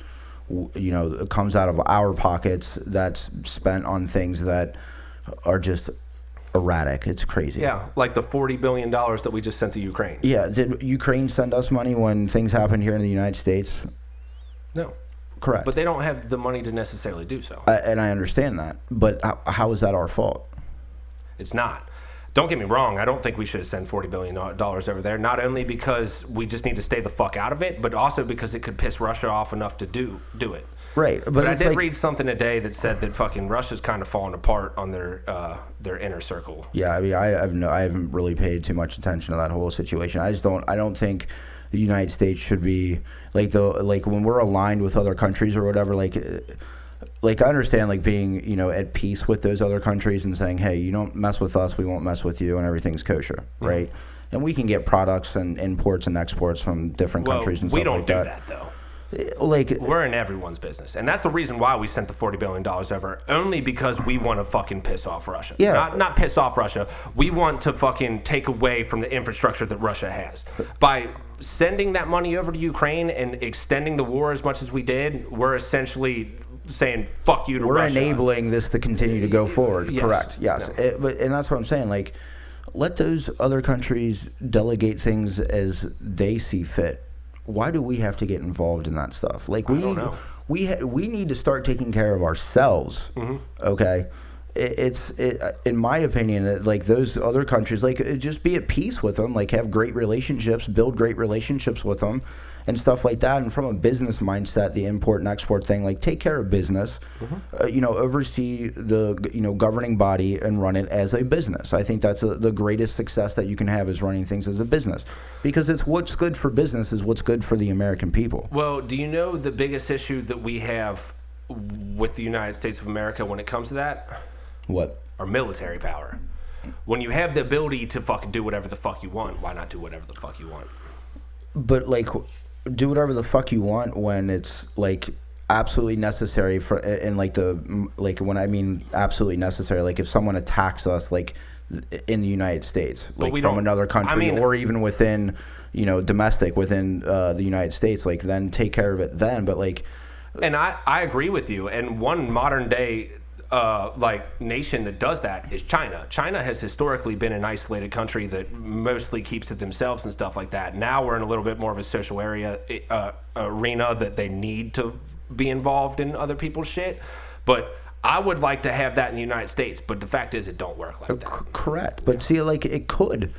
it comes out of our pockets, that's spent on things that are just erratic. It's crazy. Yeah, like the $40 billion that we just sent to Ukraine. Yeah, did Ukraine send us money when things happened here in the United States? No. Correct. But they don't have the money to necessarily do so. And I understand that. But how is that our fault? It's not. Don't get me wrong. I don't think we should send $40 billion over there, not only because we just need to stay the fuck out of it, but also because it could piss Russia off enough to do it. Right, but I did read something today that said that fucking Russia's kind of falling apart on their inner circle. Yeah, I mean, I haven't really paid too much attention to that whole situation. I don't think the United States should be like when we're aligned with other countries or whatever. Like I understand like being at peace with those other countries and saying, hey, you don't mess with us, we won't mess with you, and everything's kosher, right? And we can get products and imports and exports from different countries and stuff like that. We don't do that though. We're in everyone's business, and that's the reason why we sent the $40 billion over, only because we want to fucking piss off Russia. Yeah. Not piss off Russia. We want to fucking take away from the infrastructure that Russia has. By sending that money over to Ukraine and extending the war as much as we did, we're essentially saying fuck you to Russia. We're enabling this to continue to go forward. Yes. Correct. Yes. Yeah. And that's what I'm saying. Like, let those other countries delegate things as they see fit. Why do we have to get involved in that stuff? Like we need to start taking care of ourselves. Mm-hmm. Okay, it's in my opinion, like those other countries, like just be at peace with them, like have great relationships, build great relationships with them, and stuff like that. And from a business mindset, the import and export thing, like take care of business, oversee the governing body and run it as a business. I think that's the greatest success that you can have is running things as a business, because it's what's good for business is what's good for the American people. Well, do you know the biggest issue that we have with the United States of America when it comes to that? What? Our military power. When you have the ability to fucking do whatever the fuck you want, why not do whatever the fuck you want? But like, do whatever the fuck you want when it's like absolutely necessary for, and like when I mean absolutely necessary, like if someone attacks us, like in the United States, like from another country, or even within, domestic within the United States, like then take care of it then. But like, and I agree with you. And one modern day nation that does that is China. China has historically been an isolated country that mostly keeps to themselves and stuff like that. Now we're in a little bit more of a social arena that they need to be involved in other people's shit. But I would like to have that in the United States, but the fact is it don't work like that. Correct. But see, like it could.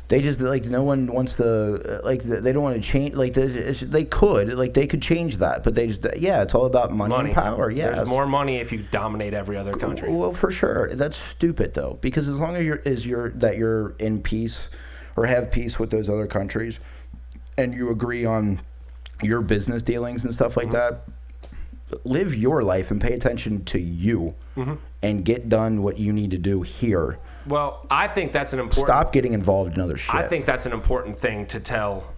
They just like no one wants to they don't want to change they could change that, but they just it's all about money and power. Yeah, there's more money if you dominate every other country. Well, for sure, that's stupid though, because as long as you're in peace or have peace with those other countries, and you agree on your business dealings and stuff like that, live your life and pay attention to you, and get done what you need to do here. Well, I think that's an important... Stop getting involved in other shit. I think that's an important thing to tell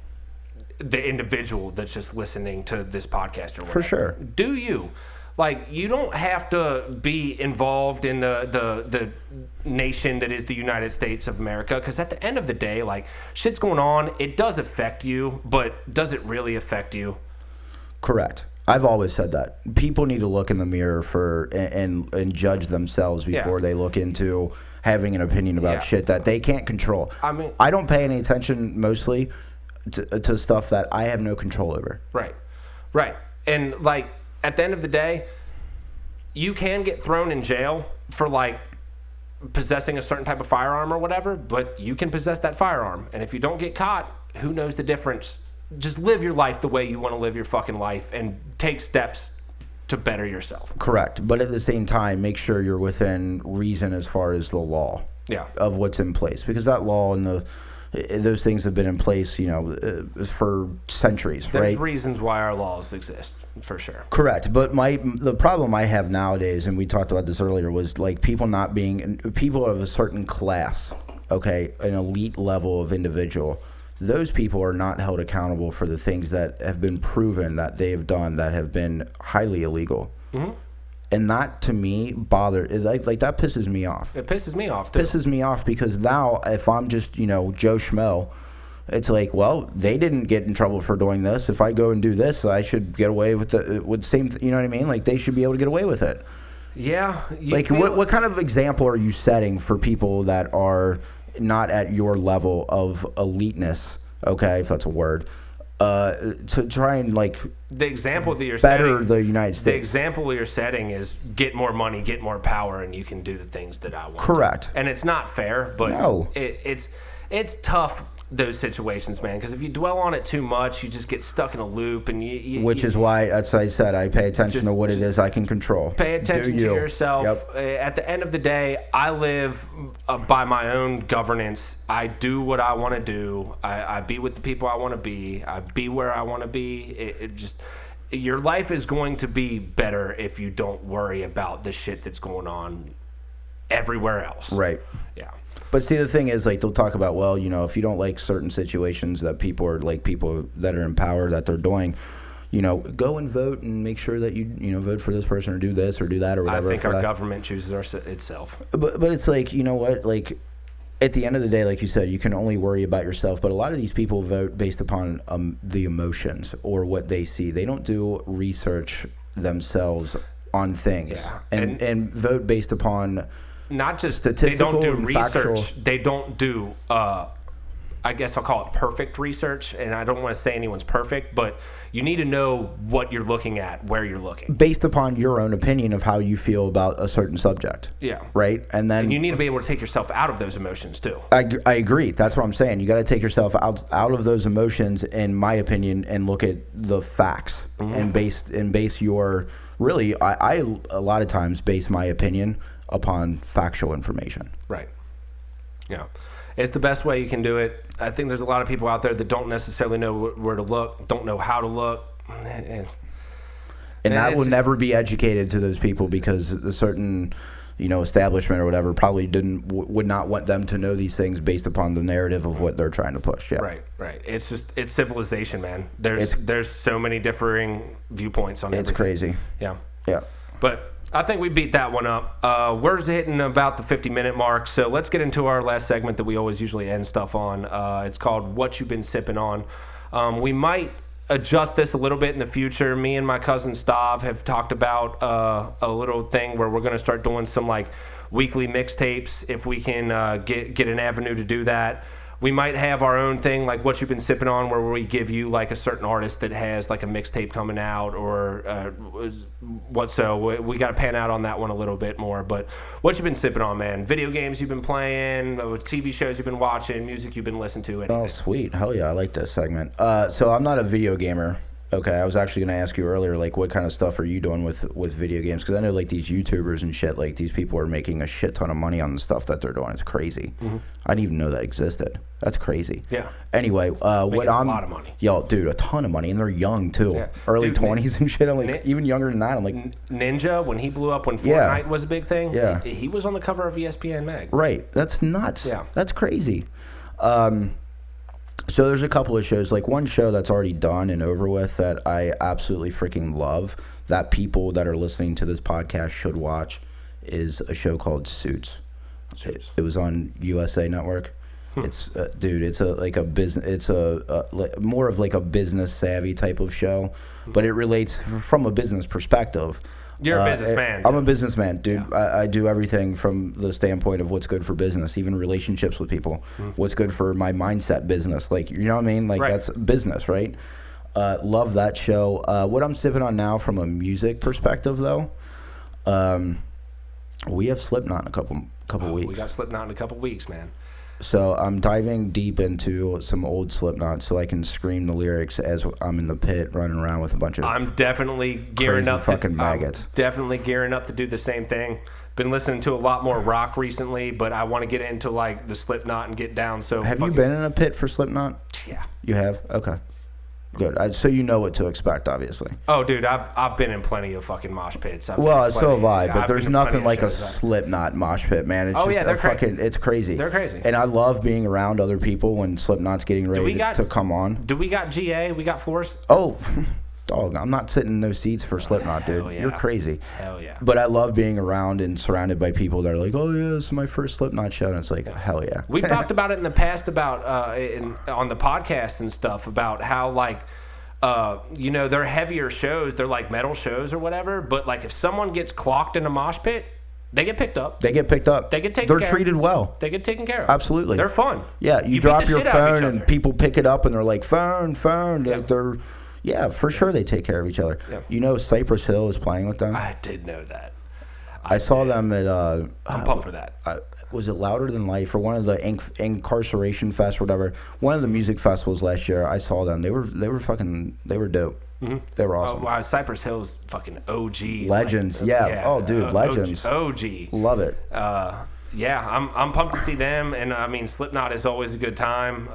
the individual that's just listening to this podcast or whatever. For sure. Do you? Like, you don't have to be involved in the nation that is the United States of America, because at the end of the day, like, shit's going on. It does affect you, but does it really affect you? Correct. I've always said that. People need to look in the mirror and judge themselves before they look into having an opinion about shit that they can't control. I mean, I don't pay any attention mostly to stuff that I have no control over. Right. And like at the end of the day, you can get thrown in jail for like possessing a certain type of firearm or whatever, but you can possess that firearm. And if you don't get caught, who knows the difference? Just live your life the way you want to live your fucking life and take steps to better yourself. Correct. But at the same time, make sure you're within reason as far as the law of what's in place. Because that law and those things have been in place, for centuries, right? There's reasons why our laws exist, for sure. Correct. But the problem I have nowadays, and we talked about this earlier, was like people of a certain class, okay, an elite level of individual those people are not held accountable for the things that have been proven that they've done that have been highly illegal. Mm-hmm. And that, to me, like that pisses me off. It pisses me off, too. Pisses me off because now, if I'm just, Joe Schmo, it's like, well, they didn't get in trouble for doing this. If I go and do this, I should get away with the same, you know what I mean? Like, they should be able to get away with it. Yeah. Like, what kind of example are you setting for people that are not at your level of eliteness, okay, if that's a word, to try and, like, the example that you're better setting, the United States. The example you're setting is get more money, get more power, and you can do the things that I want. Correct. And it's not fair, but no. It's tough, those situations, man, because if you dwell on it too much, you just get stuck in a loop. And Which is why, as I said, I pay attention to what it is I can control. Pay attention to yourself. Yep. At the end of the day, I live by my own governance. I do what I want to do. I be with the people I want to be. I be where I want to be. Your life is going to be better if you don't worry about the shit that's going on everywhere else. Right. Yeah. But see, the thing is, like, they'll talk about, well, if you don't like certain situations that people that are in power that they're doing, go and vote and make sure that you vote for this person or do this or do that or whatever. I think our government chooses itself. But it's like, you know what, like, at the end of the day, like you said, you can only worry about yourself. But a lot of these people vote based upon the emotions or what they see. They don't do research themselves on things. Yeah. And vote based upon not just statistical, they don't do research. Factual. They don't do I guess I'll call it perfect research, and I don't want to say anyone's perfect, but you need to know what you're looking at, where you're looking. Based upon your own opinion of how you feel about a certain subject. Yeah. Right? And then you need to be able to take yourself out of those emotions, too. I agree. That's what I'm saying. You got to take yourself out of those emotions, in my opinion, and look at the facts. Mm-hmm. and base your... Really, I a lot of times base my opinion upon factual information. Right. Yeah. It's the best way you can do it. I think there's a lot of people out there that don't necessarily know where to look, don't know how to look. And that will never be educated to those people because a certain, establishment or whatever probably would not want them to know these things based upon the narrative of what they're trying to push. Yeah. Right. It's civilization, man. There's so many differing viewpoints on everything. It's crazy. Yeah. Yeah. But I think we beat that one up. We're hitting about the 50-minute mark, so let's get into our last segment that we always usually end stuff on. It's called What You've Been Sipping On. We might adjust this a little bit in the future. Me and my cousin Stav have talked about a little thing where we're going to start doing some like weekly mixtapes if we can get an avenue to do that. We might have our own thing, like What You've Been Sipping On, where we give you like a certain artist that has like a mixtape coming out or we got to pan out on that one a little bit more. But what you've been sipping on, man? Video games you've been playing, TV shows you've been watching, music you've been listening to. Anything. Oh, sweet. Hell yeah, I like this segment. So I'm not a video gamer. Okay, I was actually going to ask you earlier, like, what kind of stuff are you doing with video games? Because I know, like, these YouTubers and shit, like, these people are making a shit ton of money on the stuff that they're doing. It's crazy. Mm-hmm. I didn't even know that existed. That's crazy. Yeah. Anyway, a lot of money. Yo, dude, a ton of money, and they're young, too. Yeah. Early 20s and shit. I'm like, even younger than that. I'm like... Ninja, when he blew up, when Fortnite was a big thing, he was on the cover of ESPN Mag. Right. That's nuts. Yeah. That's crazy. So there's a couple of shows, like one show that's already done and over with that I absolutely freaking love, that people that are listening to this podcast should watch, is a show called Suits. It was on USA Network. It's dude, it's more of like a business savvy type of show, but it relates from a business perspective. You're a businessman. I'm a businessman, dude. Yeah. I do everything from the standpoint of what's good for business, even relationships with people. What's good for my mindset business. Like, you know what I mean? Like, That's business, right? Love that show. What I'm sipping on now from a music perspective, though, we have Slipknot in a couple weeks. We got Slipknot in a couple weeks, man. So I'm diving deep into some old Slipknot so I can scream the lyrics as I'm in the pit running around with a bunch of I'm definitely gearing up fucking maggots. Definitely gearing up to do the same thing. Been listening to a lot more rock recently, but I want to get into like the Slipknot and get down. So have you been in a pit for Slipknot? Yeah. You have? Okay. Good. So you know what to expect, obviously. Oh, dude, I've been in plenty of fucking mosh pits. So have I, but there's nothing like a Slipknot mosh pit, man. It's it's crazy. They're crazy. And I love being around other people when Slipknot's getting ready to come on. Do we got GA? We got floors? Oh, dog, I'm not sitting in those seats for Slipknot, dude. Yeah. You're crazy. Hell yeah. But I love being around and surrounded by people that are like, oh, yeah, this is my first Slipknot show. And it's like, hell yeah. We've talked about it in the past about on the podcast and stuff about how, like, they're heavier shows. They're like metal shows or whatever. But, like, if someone gets clocked in a mosh pit, they get picked up. They get taken care of. They're treated well. They get taken care of. Absolutely. They're fun. Yeah, you drop your phone and people pick it up and they're like, phone. Yeah. Yeah, for sure they take care of each other. Yeah. You know Cypress Hill is playing with them? I did know that. I saw them at... I'm pumped for that. Was it Louder Than Life or one of the Incarceration Fest or whatever? One of the music festivals last year, I saw them. They were dope. Mm-hmm. They were awesome. Oh, wow, Cypress Hill's fucking OG. Legends, yeah. Oh, dude, legends. OG. Love it. Yeah, I'm pumped to see them, and I mean Slipknot is always a good time.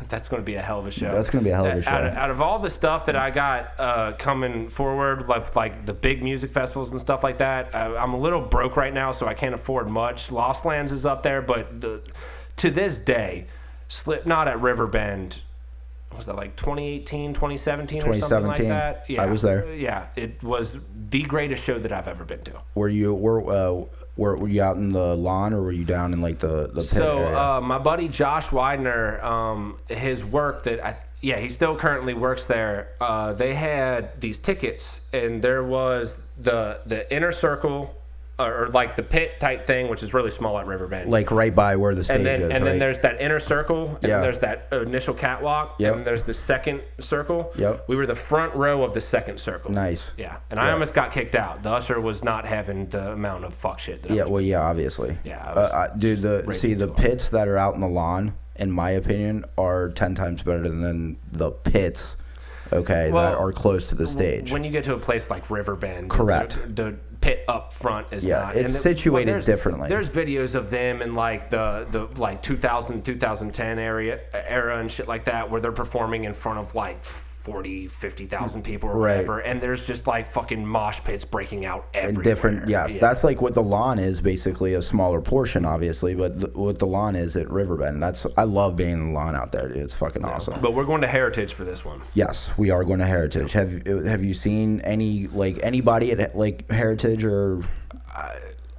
That's going to be a hell of a show. That's going to be a hell of a show. Out of all the stuff that I got coming forward, like the big music festivals and stuff like that, I'm a little broke right now, so I can't afford much. Lost Lands is up there, but to this day, Slipknot at Riverbend. Was that like 2018, 2017 or something like that? Yeah, I was there. Yeah, it was the greatest show that I've ever been to. Were you out in the lawn or were you down in like the pit area? My buddy Josh Widener, his work he still currently works there. They had these tickets, and there was the inner circle. Or like the pit type thing, which is really small at Riverbend. Like right by where the stage is, And then there's that inner circle, and then there's that initial catwalk, and then there's the second circle. Yep. We were the front row of the second circle. Nice. Yeah. And I almost got kicked out. The usher was not having the amount of fuck shit that obviously. Yeah. Dude, the pits that are out in the lawn, in my opinion, are 10 times better than the pits, that are close to the stage. When you get to a place like Riverbend. Correct. The pit up front is not. It's situated differently. There's videos of them in like the like 2000 2010 era and shit like that where they're performing in front of like 50,000 people or whatever, and there's just like fucking mosh pits breaking out everywhere. That's like what the lawn is, basically a smaller portion, obviously, but what the lawn is at Riverbend. I love being in the lawn out there, dude. It's fucking awesome. But we're going to Heritage for this one. Yes, we are going to Heritage. Have you seen anybody at like Heritage or?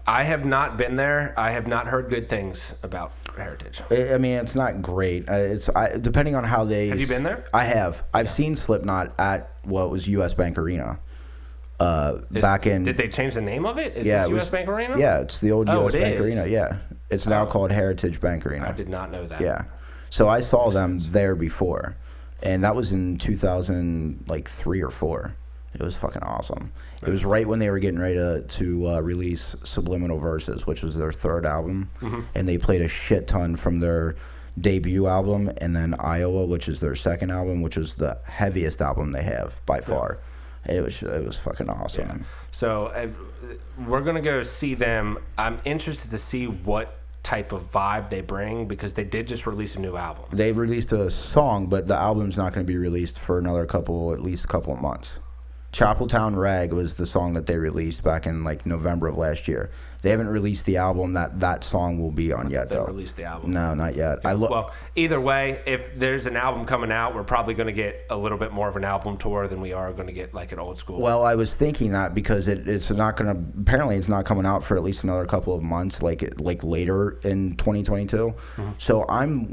I have not been there. I have not heard good things about Heritage. I mean, it's not great. Depending on how they... Have you been there? I have. I've seen Slipknot at what was US Bank Arena. Back in... Did they change the name of it? Is this US Bank Arena? Yeah, it's the old US Bank Arena. Yeah. It's now called Heritage Bank Arena. I did not know that. Yeah. So I saw them there before. And that was in 2003 or 4. It was fucking awesome. It was right when they were getting ready to release Subliminal Verses, which was their third album. Mm-hmm. And they played a shit ton from their debut album, and then Iowa, which is their second album, which is the heaviest album they have by far. It was fucking awesome. Yeah. So we're going to go see them. I'm interested to see what type of vibe they bring, because they did just release a new album. They released a song, but the album's not going to be released for at least a couple of months. Chapeltown Rag was the song that they released back in like November of last year. They haven't released the album that song will be on yet, though. They released the album. No, not yet. Well, either way, if there's an album coming out, we're probably going to get a little bit more of an album tour than we are going to get like an old school. Well, I was thinking that because it's not going to. Apparently, it's not coming out for at least another couple of months, like later in 2022. Mm-hmm. So I'm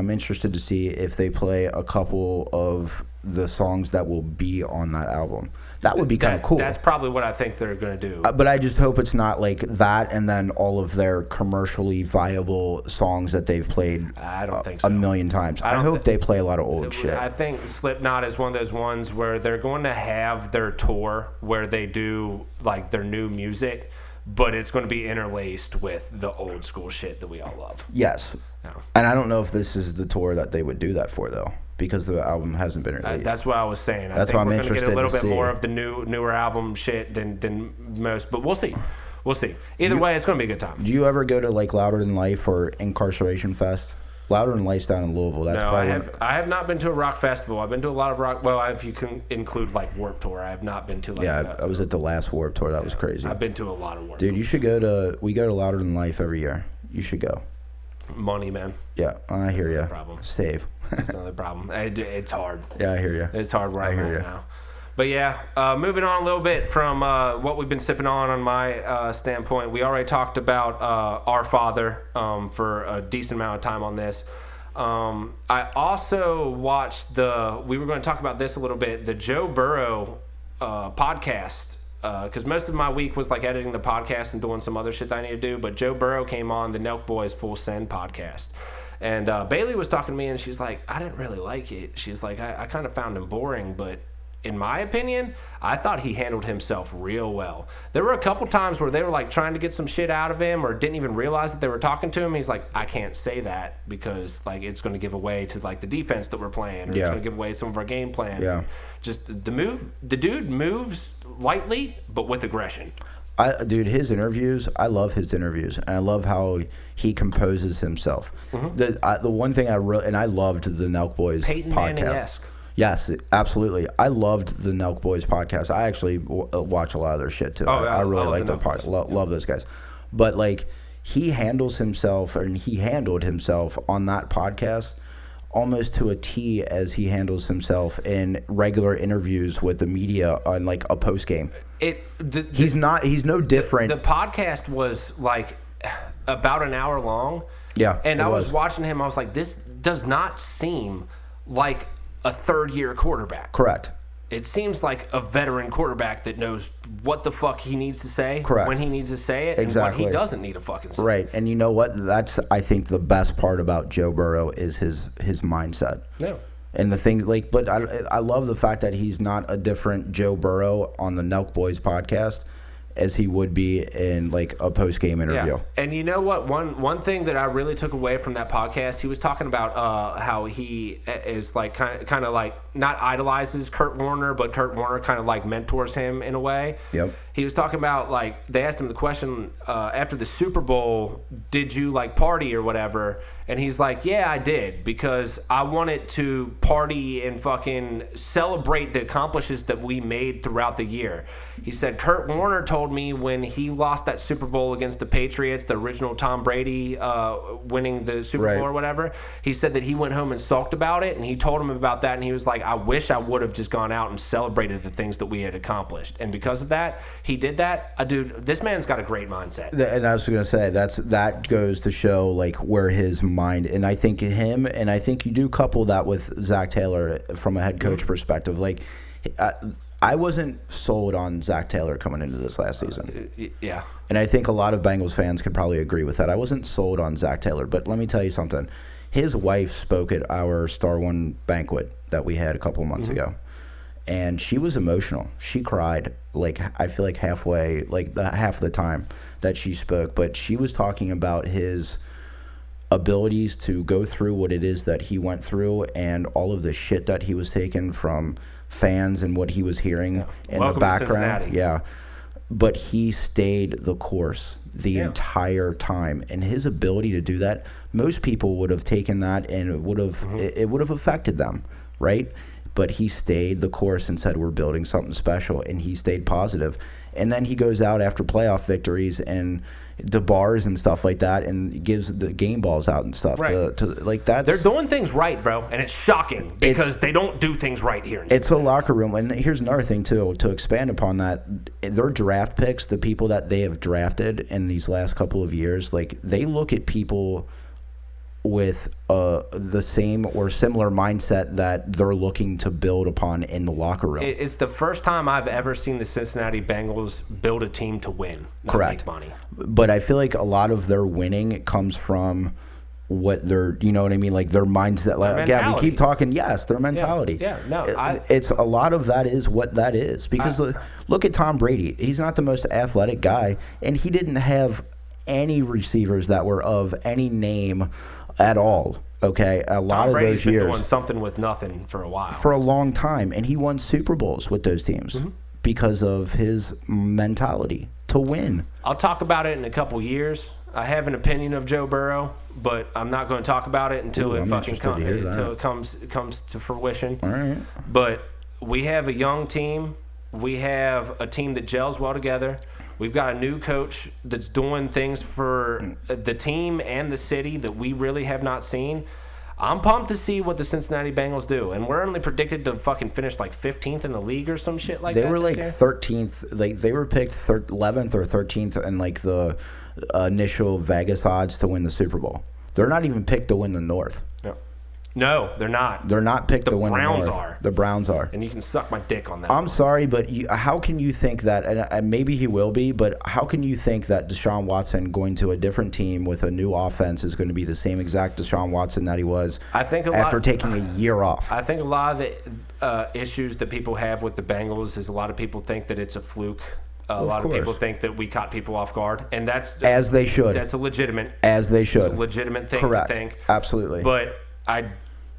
interested to see if they play a couple of the songs that will be on that album. That would be kind of cool. That's probably what I think they're going to do. But I just hope it's not like that and then all of their commercially viable songs that they've played I don't think so. a million times. I hope they play a lot of old shit. I think Slipknot is one of those ones where they're going to have their tour where they do like their new music, but it's going to be interlaced with the old school shit that we all love. Yes. No. And I don't know if this is the tour that they would do that for, though, because the album hasn't been released. That's what I was saying. That's why I'm interested to see. We're going to get a little bit more of the newer album shit than most, but we'll see. We'll see. Either way, it's going to be a good time. Do you ever go to like Louder Than Life or Incarceration Fest? Louder Than Life's down in Louisville. That's I have not been to a rock festival. I've been to a lot of rock. Well, if you can include like Warped Tour, I have not been to. Like, I was at the last Warped Tour. That was crazy. I've been to a lot of Warped. Dude, you should go to. We go to Louder Than Life every year. You should go. Money, man. Yeah, I hear you. Problem. Save. That's another problem. It's hard. Yeah, I hear you. It's hard where I'm at now. But yeah, moving on a little bit from what we've been sipping on my standpoint. We already talked about Our Father for a decent amount of time on this. I also watched we were going to talk about this a little bit, the Joe Burrow podcast, because most of my week was like editing the podcast and doing some other shit that I need to do. But Joe Burrow came on the Nelk Boys Full Send podcast. And Bailey was talking to me, and she's like, I didn't really like it. She's like, I kind of found him boring, but in my opinion, I thought he handled himself real well. There were a couple times where they were like trying to get some shit out of him or didn't even realize that they were talking to him. He's like, I can't say that because like it's going to give away to like the defense that we're playing, or it's going to give away some of our game plan. Yeah. Just the dude moves lightly but with aggression. Dude, his interviews, I love his interviews, and I love how he composes himself. The one thing I loved the Nelk Boys Peyton podcast. Manning-esque. Yes, absolutely. I loved the Nelk Boys podcast. I actually watch a lot of their shit too. I really like their podcast. Love those guys. But like, he handles himself, and he handled himself on that podcast almost to a T as he handles himself in regular interviews with the media on like a post game. He's no different. The podcast was like about an hour long. Yeah, and I was watching him. I was like, this does not seem like a third-year quarterback. Correct. It seems like a veteran quarterback that knows what the fuck he needs to say, correct, when he needs to say it, and what he doesn't need to fucking say. Right, and you know what? That's, I think, the best part about Joe Burrow is his mindset. Yeah. And the thing, like, but I love the fact that he's not a different Joe Burrow on the Nelk Boys podcast as he would be in like a post-game interview. Yeah. And you know what? One thing that I really took away from that podcast, he was talking about how he is like kind of like not idolizes Kurt Warner, but Kurt Warner kind of like mentors him in a way. Yep. He was talking about like, they asked him the question after the Super Bowl, did you like party or whatever? And he's like, yeah, I did, because I wanted to party and fucking celebrate the accomplishments that we made throughout the year. He said, Kurt Warner told me when he lost that Super Bowl against the Patriots, the original Tom Brady winning the Super Bowl or whatever, he said that he went home and sulked about it, and he told him about that, and he was like, I wish I would have just gone out and celebrated the things that we had accomplished. And because of that, he did that. Dude, this man's got a great mindset. And I was going to say, that goes to show like where his mind, and I think him, and I think you do couple that with Zach Taylor from a head coach perspective. Like, I wasn't sold on Zach Taylor coming into this last season. Yeah. And I think a lot of Bengals fans could probably agree with that. I wasn't sold on Zach Taylor, but let me tell you something. His wife spoke at our Star One banquet that we had a couple of months ago, and she was emotional. She cried, like, I feel like halfway, like half of the time that she spoke, but she was talking about his abilities to go through what it is that he went through and all of the shit that he was taking from fans and what he was hearing in the background. Yeah. But he stayed the course the entire time, and his ability to do that, most people would have taken that and it would have affected them, right? But he stayed the course and said, we're building something special, and he stayed positive. And then he goes out after playoff victories and the bars and stuff like that, and gives the game balls out and stuff. Right. To like, that's, they're doing things right, bro, and it's shocking because they don't do things right here. It's a locker room, and here's another thing too. To expand upon that, their draft picks, the people that they have drafted in these last couple of years, like, they look at people with the same or similar mindset that they're looking to build upon in the locker room. It's the first time I've ever seen the Cincinnati Bengals build a team to win, not correct, make money. But I feel like a lot of their winning comes from what their, you know what I mean, like their mindset. Like, yeah, we keep talking, yes, their mentality. It's a lot of that is what that is. Because look at Tom Brady. He's not the most athletic guy, and he didn't have any receivers that were of any name at all. Okay, a lot of those years. Been doing something with nothing for a while, for a long time, and he won Super Bowls with those teams because of his mentality to win. I'll talk about it in a couple years. I have an opinion of Joe Burrow, but I'm not going to talk about it until Ooh, it I'm fucking interested to hear that. until it comes to fruition. All right. But we have a young team. We have a team that gels well together. We've got a new coach that's doing things for the team and the city that we really have not seen. I'm pumped to see what the Cincinnati Bengals do. And we're only predicted to fucking finish like 15th in the league or some shit like that. They were like year. 13th. Like they were picked 11th or 13th in like the initial Vegas odds to win the Super Bowl. They're not even picked to win the North. No, they're not. They're not picked to win the North. The Browns are. The Browns are. And you can suck my dick on that. I'm sorry, but how can you think that, and maybe he will be, but how can you think that Deshaun Watson going to a different team with a new offense is going to be the same exact Deshaun Watson that he was after taking a year off? I think a lot of the issues that people have with the Bengals is a lot of people think that it's a fluke. A lot of people think that we caught people off guard, and that's as they should. That's a legitimate thing to think. Absolutely. But I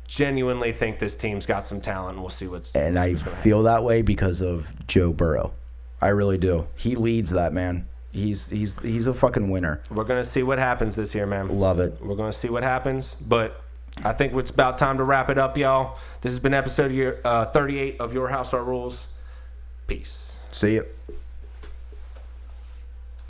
genuinely think this team's got some talent, and we'll see what's. And I feel that way because of Joe Burrow. I really do. He leads that, man. He's a fucking winner. We're gonna see what happens this year, man. Love it. We're gonna see what happens, but I think it's about time to wrap it up, y'all. This has been episode 38 of Your House Our Rules. Peace. See you.